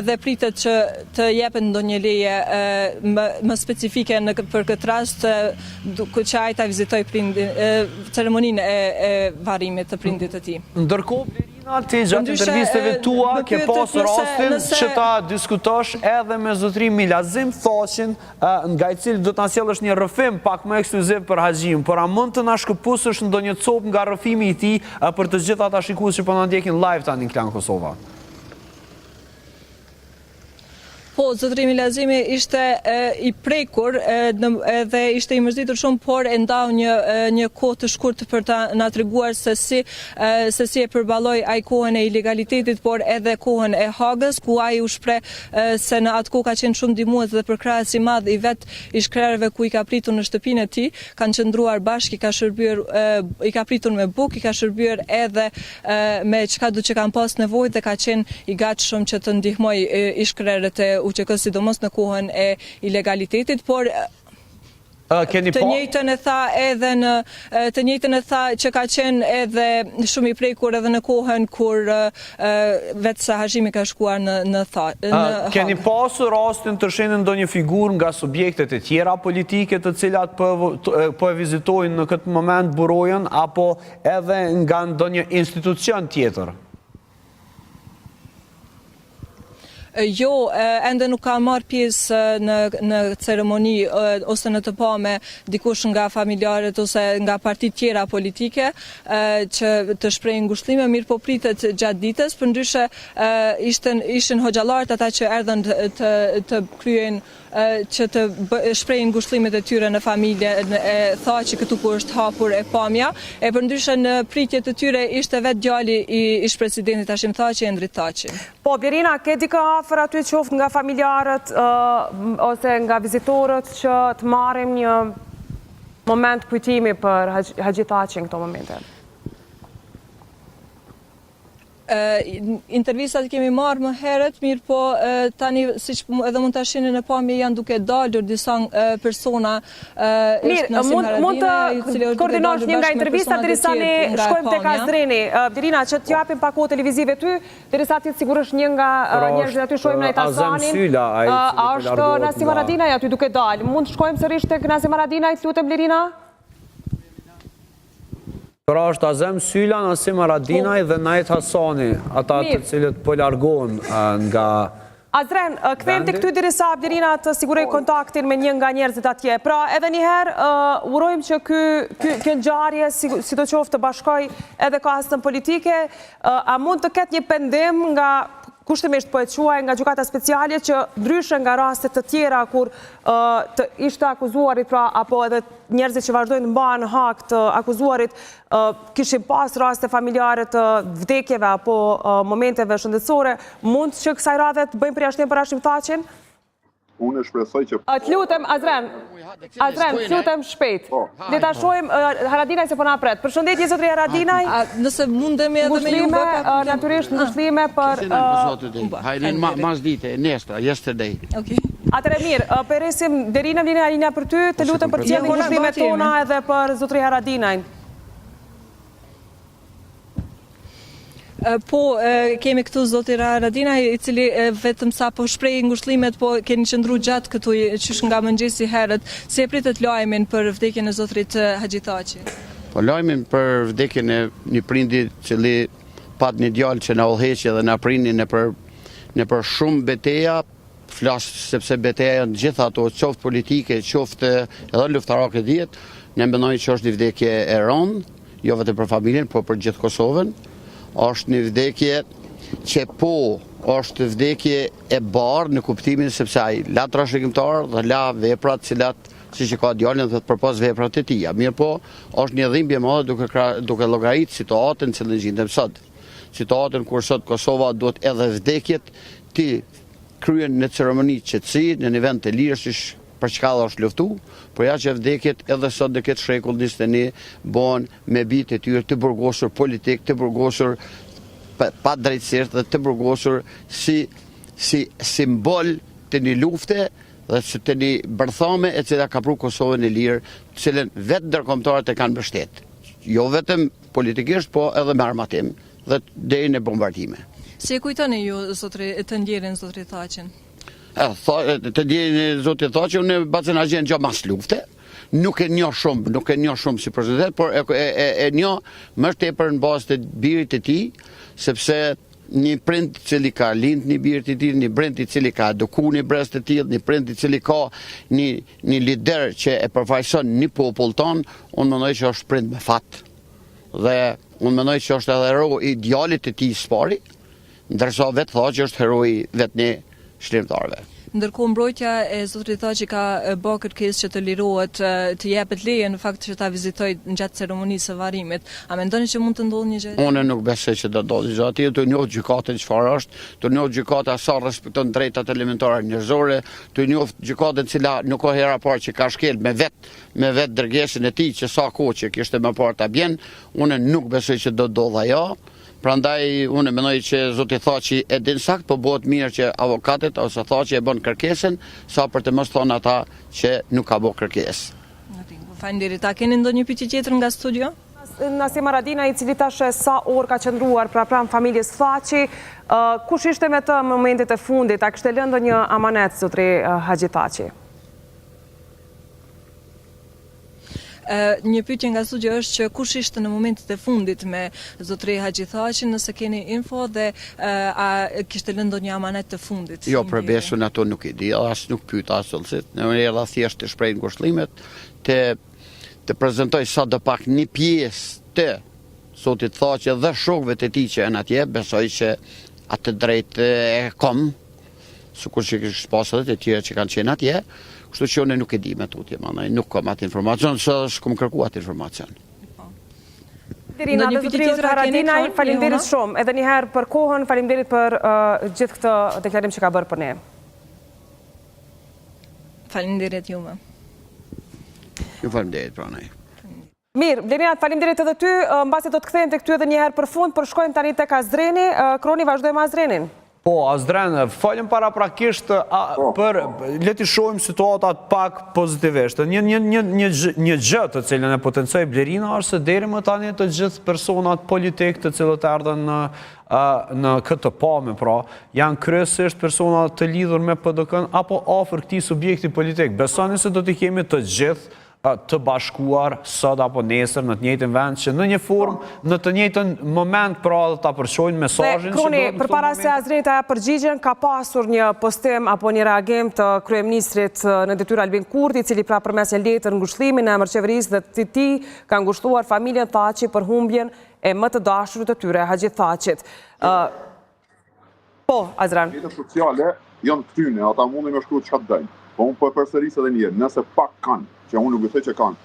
dhe pritet që të jepen ndonjë leje më specifike për këtë rast, që ai ta vizitoj ceremoninë e varrimit të prindit të tij. Ndërkohë, Blerina, ti gjatë intervisteve tua ke pasur rastin që ta diskutosh edhe me zotrin Milazim Thaçin, nga i cili do të na sjellësh një rrëfim pak më ekskluziv për Haxhin, por a mund të na shkëputësh ndonjë copë nga rrëfimi i tij për të gjithë ata shikues që po na ndjekin live tani në Klan Kosova? Po, zotri Milazimi ishte i prekur dhe ishte i mërzitur shumë, por e ndau një kohë të shkurtër për ta na treguar se si e përballoi ai kohën e ilegalitetit, por edhe kohën e Hagës, ku ai u shpreh se në atë kohë ka qenë shumë ndihmues dhe përkrahës i madh i vet ish-krerëve ku i ka pritur në shtëpinë e tij, kanë qëndruar bashkë, i ka pritur me bukë, i ka shërbyer edhe me çka do që kanë pas nevojë dhe ka qenë i gatshëm që të ndihmojë ish-krerët e UÇK, sidomos në kohën e ilegalitetit, por të njëjtën e tha që ka qenë edhe shumë i prekur edhe në kohën kur vetë sa Hashimi ka shkuar në Hagë. Keni pasur rastin të shihni ndonjë figurë nga subjektet e tjera politike të cilat po e vizitojnë në këtë moment burojën, apo edhe nga ndonjë institucion tjetër? Jo, ende nuk ka marrë pjesë në ceremoni ose në të pa me dikush nga familjarët ose nga partit tjera politike që të shprehin ngushëllime, mirë po pritet gjatë ditës, përndryshe ishin hoxhallarët ata që erdhën të kryen që të shprehin ngushëllimet e tyre në familjen e Thaçi, këtu ku është hapur e pamja, e përndryshe në pritjet e tyre ishte vetë djali i ish-presidentit Hashim Thaçi, Endrit Thaçi. Po, Blerina, ke dika afër aty qoftë nga familjarët ose nga vizitorët që të marrim një moment kujtimi për Haxhi Thaçin këto momente? Intervistat kemi marrë më herët, mirë po tani siç edhe mund ta shihni në pamje janë duke dalur disa persona. Mirë, mund të koordinosh një nga intervistat derisa ne shkojmë tek Azreni. Dirina, që të japim pak kohë televizive ty, derisa ti sigurisht një nga njerëzit aty shohim në Tasanin. A është Nasim Haradinaj aty duke dalë? Mund të shkojmë sërish tek Nasim Haradinaj, lutem Lirina? Pra është Azem Syla, Nasim Haradinaj dhe Najt Hasani, ata të cilët po largohen nga... Azren, kthejmë të këty derisa Abderina të sigurej kontaktin me një nga njerëzit atje. Pra edhe njëherë, urojmë që kjo ngjarje, si do qoftë të bashkoj edhe kastën politike, a mund të ketë një pendim nga kushtimisht po e quaj nga gjykata speciale që ndryshe nga rastet të tjera kur të ishte akuzuarit pra apo edhe njerëzit që vazhdojnë mbahen hak të akuzuarit kishin pas raste familjare të vdekjeve apo momenteve shëndetësore, mund që kësaj radhe të bëjmë përjashtim për Haxhi Thaçin? Unë shpresoj që... Të lutem, Azren, të lutem shpejt. Le ta shohim Haradinaj se po na pret. Përshëndetje zotëri Haradinaj. Nëse mundemi edhe me ju natyrisht ngushëllime për mas dite, nestra, yesterday. Atëre mirë, presim deri në linja për ty, të lutem për cilën ngushëllimet tona edhe për zotëri Haradinaj. Po, kemi këtu zotin Haradinaj, i cili vetëm sa po shpreh ngushëllimet, po keni qëndru gjatë këtu qysh nga mëngjesi herët. Si e pritet lajmin për vdekjen e zotrit Haxhi Thaçi? Po lajmin për vdekjen e një prindi cili pat një djalë që na udhëheqi dhe na prindi në për shumë beteja, flas sepse beteja janë gjitha ato, qoftë politike, qoftë edhe luftarake dihet, ne mendoj që është një vdekje e rëndë, jo vetëm për familjen, por për gjithë Kosovën. Është një vdekje që po është vdekje e barë në kuptimin sepse ai la trashëgimtar dhe la veprat cilat siç e ka djalin dhe të përpos veprat e tij. Mirë po, është një dhimbje e madhe duke llogarit situatën që ne gjendem sot. Situatën kur sot Kosova duhet edhe vdekjet ti kryen në ceremoni qetësi, në një vend të lirëshish për çka është luftu, por ja që vdekjet edhe sot në këtë shekull 21 bëhen me bijtë e tyre të burgosur politik, të burgosur pa drejtësisht dhe të burgosur si simbol të një lufte dhe të një bërthame e cila ka pru Kosovën e lirë, cilën vetë ndërkombëtarët e kanë mbështet. Jo vetëm politikisht, po edhe me armatim dhe deri në bombardime. Si e kujtoni ju të ndjerin zotri Thaçin? Të ndjerin zotri Thaçin, unë bacën agjen gjo mas lufte, nuk e njoh shumë si personalitet, por e njoh më tepër në bazë të birit të tij, sepse një prind i cili ka lind një bir të tij, një prind i cili ka edukuar një brez të tillë, një prind i cili ka një lider që e përfaqëson një popull ton, unë mendoj që është prind me fat. Dhe unë mendoj që është edhe hero i djalit të tij spari, ndërsa vetë Thaçi është hero i vetë një shlimtarëve. Ndërkohë mbrojtja e zotrit Thaçi ka bë kërkesë që të lirohet, të jepet leje në fakt që ta vizitoj gjatë ceremonisë së varrimit. A mendoni që mund të ndodhë një gjë? Unë nuk besoj që do ndodhë gjë atje, të njohë gjykatën çfarë është, të njohë gjykata sa respekton drejtat elementare njerëzore, të njohë gjykatën cila nuk ka hera parë që ka shkel me vetë dërgesën e tij që sa kohë që kishte më parë ta bjen, unë nuk besoj që do ndodhë ajo. Prandaj unë mendoj që zoti Thaçi e din sakt, po bëhet mirë që avokatet ose Thaçi e bën kërkesën sa për të mos thonë ata që nuk ka bërë kërkesë. Faleminderit. A keni ndonjë pyetje tjetër nga studio? Nasim Haradinaj, i cili tash sa orë ka qëndruar pranë familjes Thaçi, kush ishte me të në momentet e fundit? A kishte lënë ndonjë amanet zotri Haxhi Thaçi? Një pyetje nga studio është që kush ishte në momentet e fundit me zotri Haxhi Thaçin, nëse keni info dhe a kishte lënë ndonjë amanet të fundit? Jo, për besën ato nuk i di, as nuk pyet as sollësit. Ne erdha thjesht të shpreh ngushëllimet, të prezantoj sa do pak një pjesë të zotit Thaçi dhe shokëve të tij që janë atje, besoj që atë drejtë e kam, sikur që kishte pasur edhe të tjerë që kanë qenë atje. Kështu që unë nuk e di me tutje, nuk kam atë informacion, s'kam kërkuar atë informacion. Irina, dhe zotëriut Haradinaj, faleminderit shumë. Edhe njëherë për kohën, faleminderit për gjithë këtë deklarim që ka bërë për ne. Faleminderit juve. Ju faleminderit pra ne. Mirë, Blerina, faleminderit edhe ty, mbasi do të kthehen tek ty edhe një herë për fund, por shkojmë tani tek Azreni. Kroni, vazhdojmë Azrenin. Po, Azren, falim paraprakisht për le të shohim situatat pak pozitivisht. Një gjë të cilën e potencoj Blerina është se deri më tani të gjithë personat politik të cilët erdhen në këtë pamje, pra, janë kryesisht personat të lidhur me PDK-n apo afër këtij subjekti politik. Besoni se do t'i kemi të gjithë të bashkuar sot apo nesër në të njëjtin vend që në një formë, në të njëjtin moment pra dhe ta përçojnë mesazhin. Kroni, përpara se Azreni ta përgjigjen, ka pasur një postim apo një reagim të kryeministrit në detyrë Albin Kurti, i cili pra përmes një letër ngushëllimi në emër qeverisë dhe të tij ka ngushtuar familjen Thaçi për humbjen e më të dashurit të tyre, Haxhi Thaçit. Po, Azran. Rrjetet sociale janë këtyne, ata mundin me shkruaj çka dojnë. Po unë po e përsëris edhe një herë, nëse pak kanë, që unë nuk e them që kanë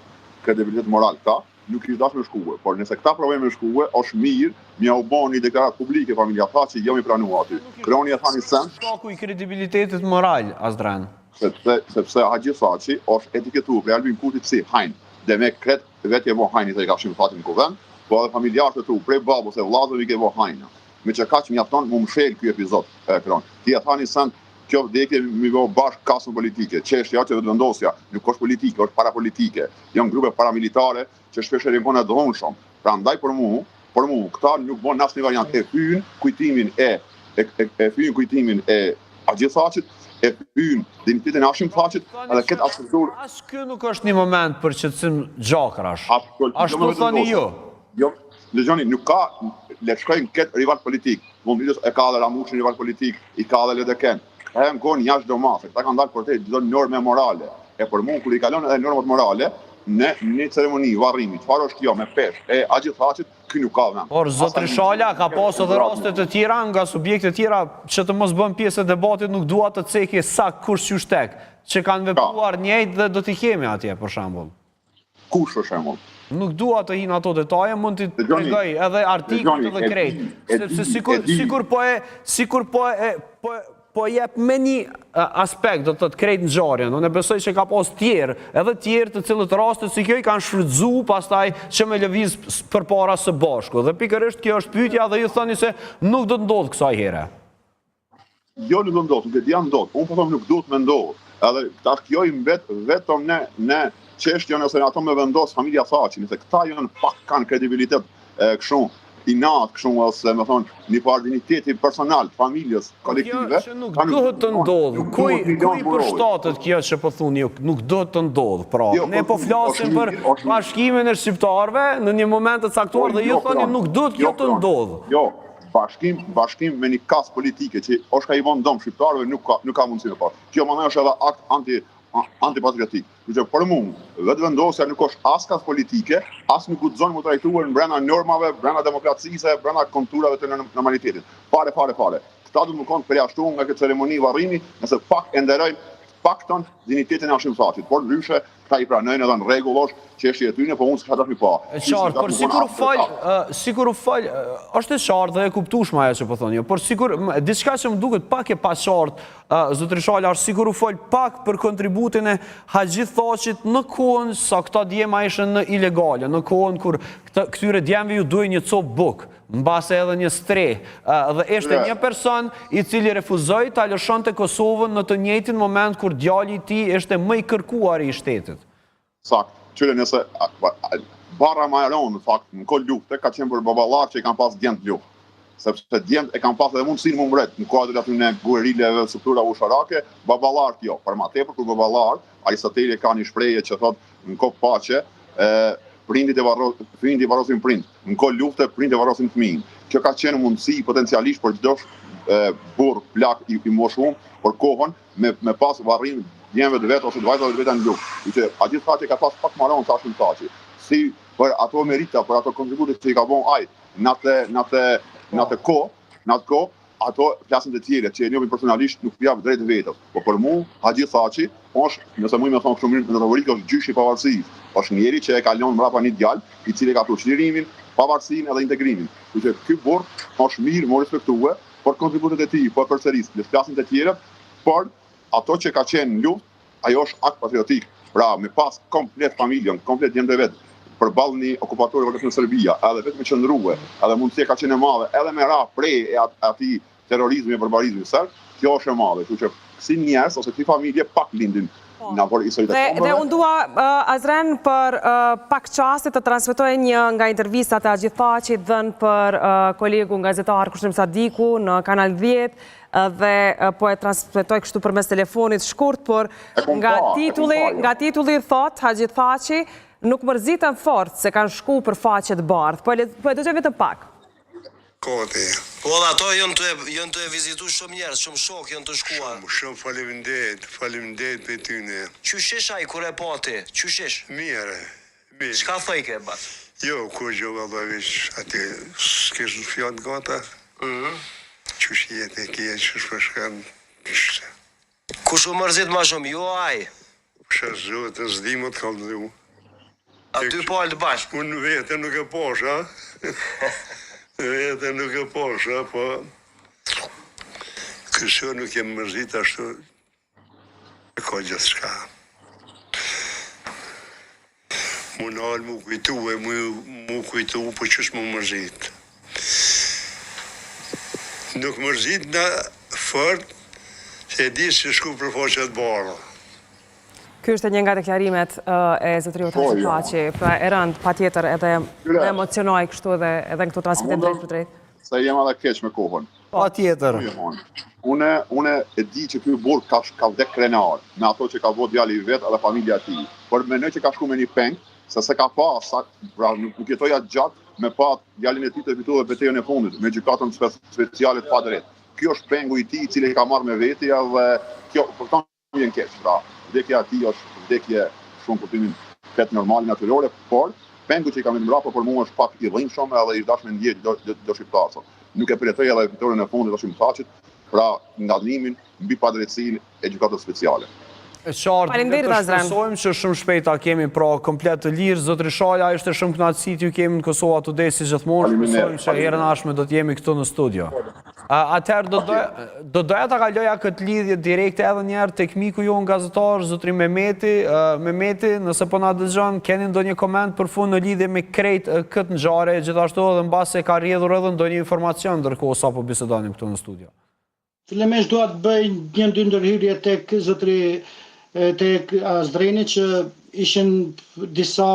kredibilitet moral këta, nuk kish dashur me shkuar, por nëse këta provojnë me shkuar, është mirë, mja u bën një deklaratë publike familja Thaçi, jam i pranuar aty. Kroni e thani sen. Shkaku i kredibilitetit moral, Azran. Sepse Haxhi Thaçi është etiketuar për Albin Kurti si hajn. Dhe me kret vetë e vao hajni të ka shumë fatin në kuvend, po edhe familjarët e tu, prej babës e vllazëve i ke vao hajna. Me që kaq mjafton më mshel ky epizod Kron. Ti e thani sen kjo vdekje mi vao bashkë kasën politike, çështja që vetë vendosja, nuk është politike, është parapolitike. Janë grupe paramilitare që shpesh rikon e dhunshëm. Prandaj për mua, këta nuk bën asnjë variant e hyn kujtimin e Haxhi Thaçit, e hyn dinjitetin e Hashim Thaçit, edhe këtë absolutur. As ky nuk është një moment për qetësim gjakrash. Ashtu thoni ju. Jo, dëgjoni, nuk ka le shkojnë këtë rival politik. Munditës e ka dhe Ramushin rival politik, i ka dhe Ledeken. E në konë jashtë do mase, këta kanë dalë për te gjithë norme morale. E për mund, kër i kalon edhe normat morale, në një ceremoni, varrimi, çfarë është kjo me pesh, e Haxhi Thaçit, ky nuk ka vend. Por zotri Shala ka pasur edhe raste të tjera nga subjekte të tjera që të mos bën pjesë e debatit, nuk dua të cekë sakt kush qysh tek, që kanë vepruar njëjtë dhe do t'i kemi atje për shembull. Kush për shembull? Nuk dua të hin ato detaje, mund t'i tregoj edhe artikull edhe krejt, sepse sikur po jep me një aspekt, do të të krejt në gjarjen. Unë e besoj që ka pas tjerë, edhe tjerë të cilët rastet si kjo i kanë shfrytzu pastaj që me lëviz për para së bashku. Dhe pikërisht kjo është pyetja dhe ju thoni se nuk do të ndodhë kësaj here. Jo, nuk do të ndodhë, nuk e djam ndodhë. Unë po them nuk do të me ndodhë. Edhe tash kjo i mbet vetëm në çështjen ose ato me vendos familja Thaçi, nëse këta janë pak kanë kredibilitet kështu i natë, kështu ose me thonë një farë digniteti personal, familjes, kolektive. Kjo që nuk duhet të ndodhë, kuj përshtatët kjo që po thuni ju, nuk duhet të ndodhë, pra, ne po flasim për bashkimin e shqiptarve në një moment të caktuar dhe ju thoni nuk duhet kjo të ndodhë. Jo, bashkim me një kas politike që është ka i vonë dëmë shqiptarve nuk ka mundësi me parë. Kjo më në është edhe akt antipatriotik. Që për mu, vetë vendosja nuk është as kas politike, as nuk guxon më trajtuar në brenda normave, brenda demokracisë, brenda konturave të normalitetit. Fare. Këta du më konë përjashtu nga këtë ceremoni varrimi, nëse pak e nderojnë pakton dignitetin e Hashim Thaçit, por ndryshe këta i pranojnë edhe në rregull është çështja e tyre, po unë s'ka dashur pa. Qartë, por sikur u fal, është e qartë dhe e kuptueshme ajo që po thoni. Por sikur diçka që më duket pak e paqartë, zotri Shala, është sikur u fal pak për kontributin e Haxhi Thaçit në kohën sa këta djema ishin në ilegale, në kohën kur këtyre djemve ju duhej një copë bukë, mbase edhe një streh, dhe ishte një person i cili refuzoi ta lëshonte Kosovën në të njëjtin moment kur djali i tij ishte më i kërkuar i shtetit. Sakt, qyre nëse barra ma e ronë, në fakt, në kol lufte, ka qenë për baballar që i kanë pas djemt luftë. Sepse djemt e kanë pas edhe mundësinë më mbret, në kuadrë aty në guerileve, struktura usharake, baballar kjo. Për ma tepër kur baballar, Aristoteli ka një shprehje që thot në kohë paqe, prindi varrosin prind. Në kohë lufte, prindi varrosin fëmijën. Kjo ka qenë mundësi potencialisht për çdo burr plak i moshuar, por kohën me pas varrim djemve të vetë ose të vajzave të veta në luftë. Haxhi Thaçi ka pas pak maron të Hashim Thaçi. Si për ato merita, për ato kontributet që i ka bën ai në atë kohë, ato flasin të tjere që e njohin personalisht nuk jap drejt vetës. Po për mua Haxhi Thaçi është, nëse më thon kështu mirë, në teori është gjyshi i pavarësisë. Është njëri që e ka lënë mbrapa një djalë, i cili ka plot çlirimin, pavarësinë edhe integrimin. Kështu që ky burr është mirë, më respektue, por kontributet e tij, po përsëris, le të flasin të tjerë, por ato që ka qenë në luftë, ajo është akt patriotik. Pra, me pas komplet familjen, komplet djemtë vet, përballë një okupatori vetëm në Serbia, edhe vetëm me qëndrue, edhe mundësia ka qenë e madhe, edhe me ra prej e atij terrorizmi e barbarizmi serb, kjo është e madhe. Kështu që si njerëz ose këti familje pak lindin në por historitë. Dhe unë dua, Azren, për pak qaste të transmetoj një nga intervistat e Agit Thaçit dhënë për kolegu gazetar Kushrim Sadiku në Kanal 10 dhe po e transmetoj kështu përmes telefonit shkurt, por nga titulli thot Agit Thaçi nuk mërzitën fort se kanë shku për faqe të bardhë. Po e dëgjoj vetëm pak. Kote. Po dhe ato jënë të vizitu shumë njerës, shumë shok jënë të shkuar. Shumë faleminderit për tyne. Qyshish ai kur e pati? Qyshish? Mire. Çka thoj ke bat? Jo, kur gjoga bavish ati s'kesh në fjallë gata. Qysh jetë e kje, qysh përshkan. Kush u mërzit ma shumë? Jo ai. Shë zotë, s'dimot kaldu. A dy palë të bashkë? Unë vete nuk e posh, a? Vete nuk e posh, a? Po... Kështu nuk jem mërzit ashtu... E ka gjithë shka. Mu nalë mu kujtu e mu kujtu, po qësh mu mërzit. Nuk mërzit në fort, se e di që shku për faqet barë. Ky është një nga deklarimet e zotëriut Agit Thaçi, pra e rënd pa tjetër edhe me emocionoj kështu edhe në këtu transmitim drejt për drejt. Se jem edhe keq me kohën. Pa tjetër. Une e di që ky burr ka vdek krenar, me ato që ka vot djali i vet edhe familja e tij. Por mendoj që ka shku me një peng, se ka pas, pra nuk jetoja gjatë me pat djalin e tij të fituar betejën e fundit, me gjykatën speciale të pa drejtë. Ky është pengu i tij i cili ka marrë me veti edhe kjo për këtë vjen keq, pra. Vdekja ati është vdekje shumë kuptimin fet normale, natyrore, por pengu që i kam mbrapa për mua është pak i dhimbshëm edhe i dashme ndjek do shqiptarë. Nuk e përjetoj edhe fitoren e fundit të Agit Thaçit, pra ndalnimin mbi padrejtësinë e gjykatës speciale. E qartë, ne të shpresojmë që shumë shpejt ta kemi pra komplet të lirë. Zotri Shala, ishte shumë kënaqësi t'ju kemi në Kosovë Today si gjithmonë. Shpresojmë që herën ashme do t'jemi këtu në studio. Atëherë do doja ta kaloja këtë lidhje direkte edhe njerë tek miku ju në gazetar, zotri Mehmeti. Mehmeti, nëse po na dëgjon, keni ndonjë koment për fund në lidhje me krejt këtë ngjarje, gjithashtu edhe mbase ka rrjedhur edhe ndonjë informacion ndërkohë sa po bisedonim këtu në studio. Fillimisht dua të bëj një dy ndërhyrje tek zotri tek Azreni që ishin disa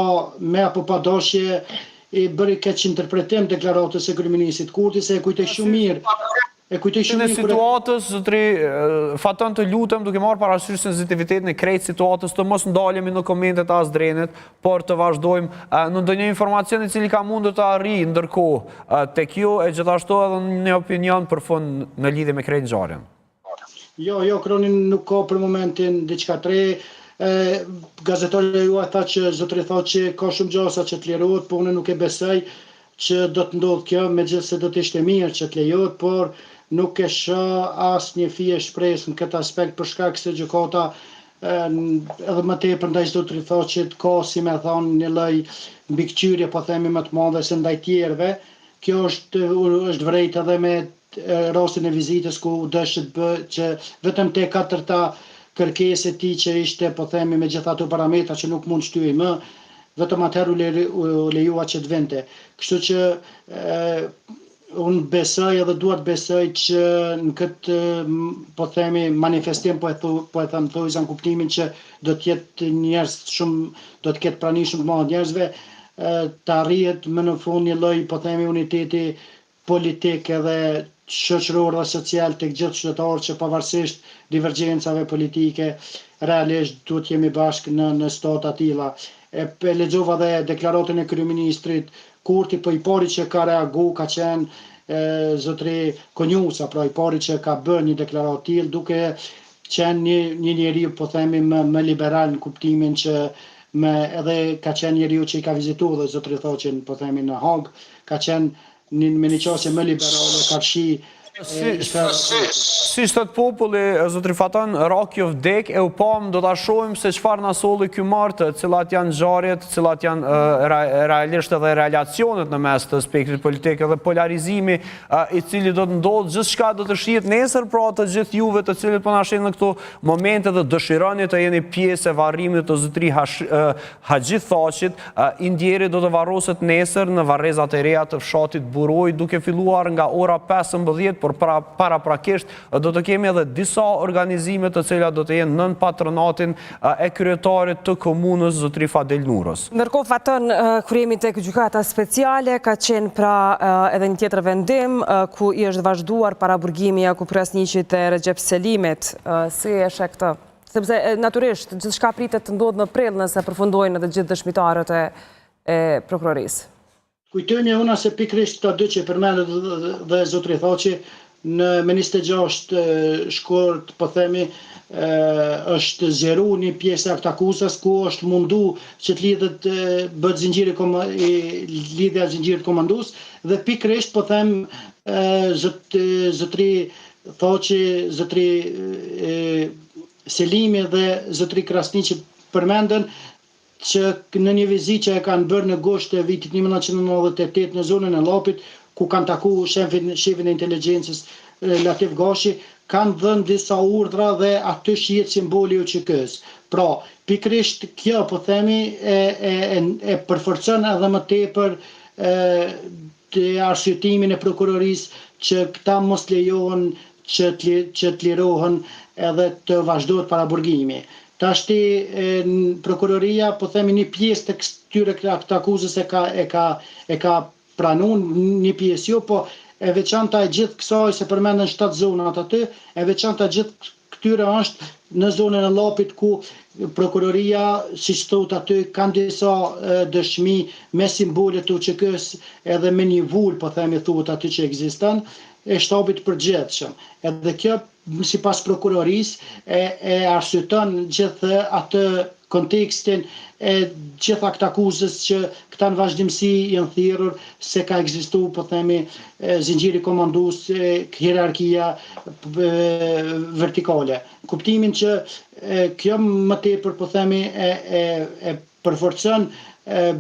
me apo pa dashje i bëri keq interpretim deklaratës së kryeministit Kurti, se e kujtoj shumë mirë. Në situatës, zotri, faton të lutem duke marrë parasysh sensitivitetin e krejt situatës, të mos ndalemi në komentet e Azrenit, por të vazhdojmë në ndonjë informacion i cili ka mundur të arrijë ndërkohë tek ju e gjithashtu edhe një opinion për fund në lidhje me krejt ngjarjen. Jo, Kronin nuk ka për momentin diçka të re. Gazetarja juaj tha që zotri thotë që ka shumë gjasa që të lejohet, por unë nuk e besoj që do të ndodhë kjo, megjithëse do të ishte mirë që të lejohet, por nuk e shoh asnjë fije shpresë në këtë aspekt për shkak se gjykata edhe më tepër ndaj zotrit Thaçit ka, si më thon, një lloj mbikëqyrje, po themi më të madhe se ndaj tjerëve. Kjo është vërejt edhe me rastin e vizitës ku dëshit bë që vetëm te 4 kërkesë e tij që ishte, po themi, me gjitha ato parametra që nuk mund shtyhej më, vetëm atëherë u lejua që të vente. Kështu që unë besoj edhe dua të besoj që në këtë, po themi, manifestim po e them thojza në kuptimin që do të jetë njerëz shumë, do të ketë prani shumë të madhe njerëzve, të arrihet më në fund një lloj, po themi, uniteti politik edhe shoqëror dhe social tek gjithë qytetarët që pavarësisht divergjencave politike realisht duhet jemi bashkë në stat të tilla. E lexova dhe deklaratën e kryeministrit Kurti, po i pari që ka reagu ka qenë zotri Konjusa, pra i pari që ka bërë një deklaratë tillë duke qenë një njeriu, po themi, më liberal në kuptimin që edhe ka qenë njeriu që i ka vizituar dhe zotri Thaçin, po themi, në Hag, ka qenë me një qasje më liberale, ka fshi Si shtet populli, zotri Fatan, Rakjo vdek, e u pam do ta shohim se çfarë na solli ky martë, cilat janë ngjarjet, cilat janë realisht edhe relacionet në mes të spektrit politik edhe polarizimi i cili do të ndodhë, gjithçka do të shihet nesër, pra të gjithë juve të cilët po na shihni në këto momente dhe dëshironi të jeni pjesë e varrimit të zotri Haxhi Thaqit, i ndjeri do të varroset nesër në varrezat e reja të fshatit Buroj, duke filluar nga ora 15, por paraprakisht do të kemi edhe disa organizime të cilat do të jenë nën patronatin e kryetarit të komunës zotri Fadel Nurës. Ndërkohë Faton, kur jemi tek gjykata speciale, ka qenë pra edhe një tjetër vendim ku i është vazhduar paraburgimi i Krasniqit e Recep Selimit. Si e sheh këtë? Sepse natyrisht gjithçka pritet të ndodhë në prill nëse përfundojnë edhe gjithë dëshmitarët e prokurorisë. Kujtojmë una se pikrisht këta dy që përmendet dhe zotri Thaqi në 26 shkurt, po themi, është zjeru një pjesë e akuzës ku është mundu që të lidhet bët lidhja zinxhirit komandues dhe pikrisht po them zotri Thaqi, zotri Selimi dhe zotri Krasniqi përmenden që në një vizit që e kanë bërë në gusht e vitit 1998 në zonën e Llapit, ku kanë taku shefin e inteligjencës Latif Gashi, kanë dhënë disa urdhra dhe aty shihet simboli i UÇK-s. Pra, pikrisht kjo, po themi, e përforcon edhe më tepër të arsyetimin e prokurorisë që këta mos lejohen që të lirohen edhe të vazhdohet paraburgimi. Tashti prokuroria, po themi, një pjesë të këtyre këtë akuzës e ka pranuar, një pjesë jo, po e veçanta e gjithë kësaj se përmenden 7 zonat aty, e veçanta gjithë këtyre është në zonën e Llapit ku prokuroria, siç thot aty, kanë disa dëshmi me simbolet të UÇK-s edhe me një vul, po themi, thuhet aty që ekziston, e shtabit përgjithshëm. Edhe kjo, sipas prokurorisë, e arsyeton gjithë atë kontekstin e gjitha këta akuzës që këta në vazhdimsi janë thirrur se ka ekzistuar, po themi, zinxhiri komandues, hierarkia vertikale. Kuptimin që kjo më tepër, po themi, e përforcon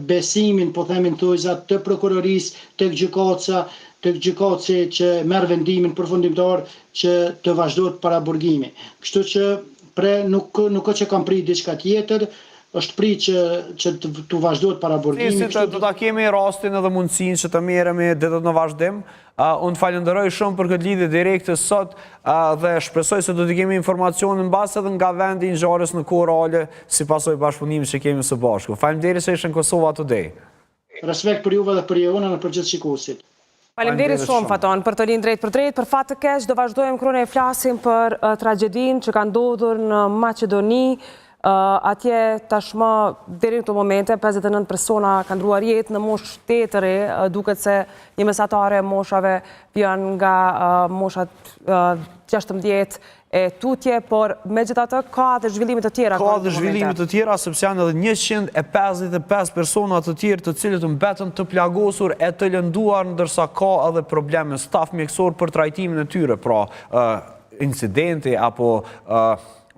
besimin, po themi, thojzat të prokurorisë tek gjykatësa, të gjykatësi që merr vendimin përfundimtar që të vazhdohet paraburgimi. Kështu që nuk që kam prit diçka tjetër, është prit që të vazhdohet paraburgimi. Do ta kemi rastin edhe mundësinë që të merremi ditët në vazhdim. Unë falenderoj shumë për këtë lidhje direkte sot dhe shpresoj se do të kemi informacione mbas edhe nga vendi i ngjarjes në kohë reale si pasojë bashkëpunimit që kemi së bashku. Faleminderit se ishin në Kosova Today. Respekt për juve dhe për Jeonën dhe për gjithë shikuesit. Faleminderit shumë Faton për të lind drejt për drejt. Për fat të keq do vazhdojmë kronë e flasim për tragedinë që ka ndodhur në Maqedoni. Atje tashmë deri në këto momente 59 persona kanë ndruar jetë në moshë tetëre, duket se një mesatare moshave janë nga moshat 16 e tutje, por megjithatë ka dhe zhvillime të tjera. Ka dhe zhvillime të tjera, sepse janë edhe 155 persona të tjerë të cilët mbetën të plagosur e të lënduar, ndërsa ka edhe probleme staf mjekësor për trajtimin e tyre, pra incidenti apo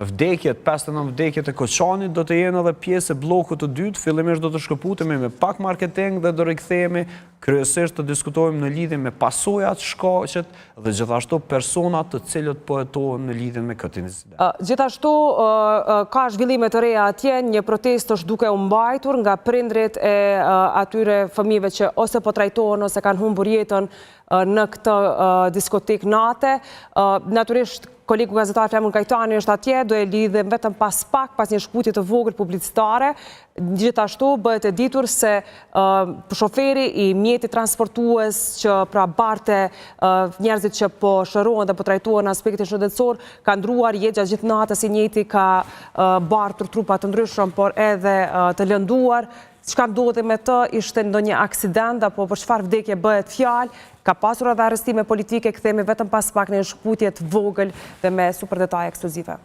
vdekjet, 59 vdekjet e Koçanit do të jenë edhe pjesë e bllokut të dytë. Fillimisht do të shkëputemi me pak marketing dhe do rikthehemi kryesisht të diskutojmë në lidhje me pasojat, shkaqet dhe gjithashtu personat të cilët po jetohen në lidhje me këtë incident. Gjithashtu ka zhvillime të reja atje, një protestë është duke u mbajtur nga prindrit e atyre fëmijëve që ose po trajtohen ose kanë humbur jetën në këtë diskotek nate. Natyrisht kolegu gazetar Flemur Kajtani është atje, do e lidhem vetëm pas një shkputje të vogël publicitare. Gjithashtu bëhet e ditur se shoferi i mjetit transportues që pra barte njerëzit që po shërohen dhe po trajtohen në aspektin shëndetësor, ka ndruar jetë gjatë gjithë natës, i njëjti ka bartur trupa të ndryshëm, por edhe të lënduar. Çka ndodhi me të, ishte ndonjë aksident apo për çfarë vdekje bëhet fjalë? Ka pasur edhe arrestime politike, kthehemi vetëm pas pak në një shkputje të vogël dhe me super detaje ekskluzive.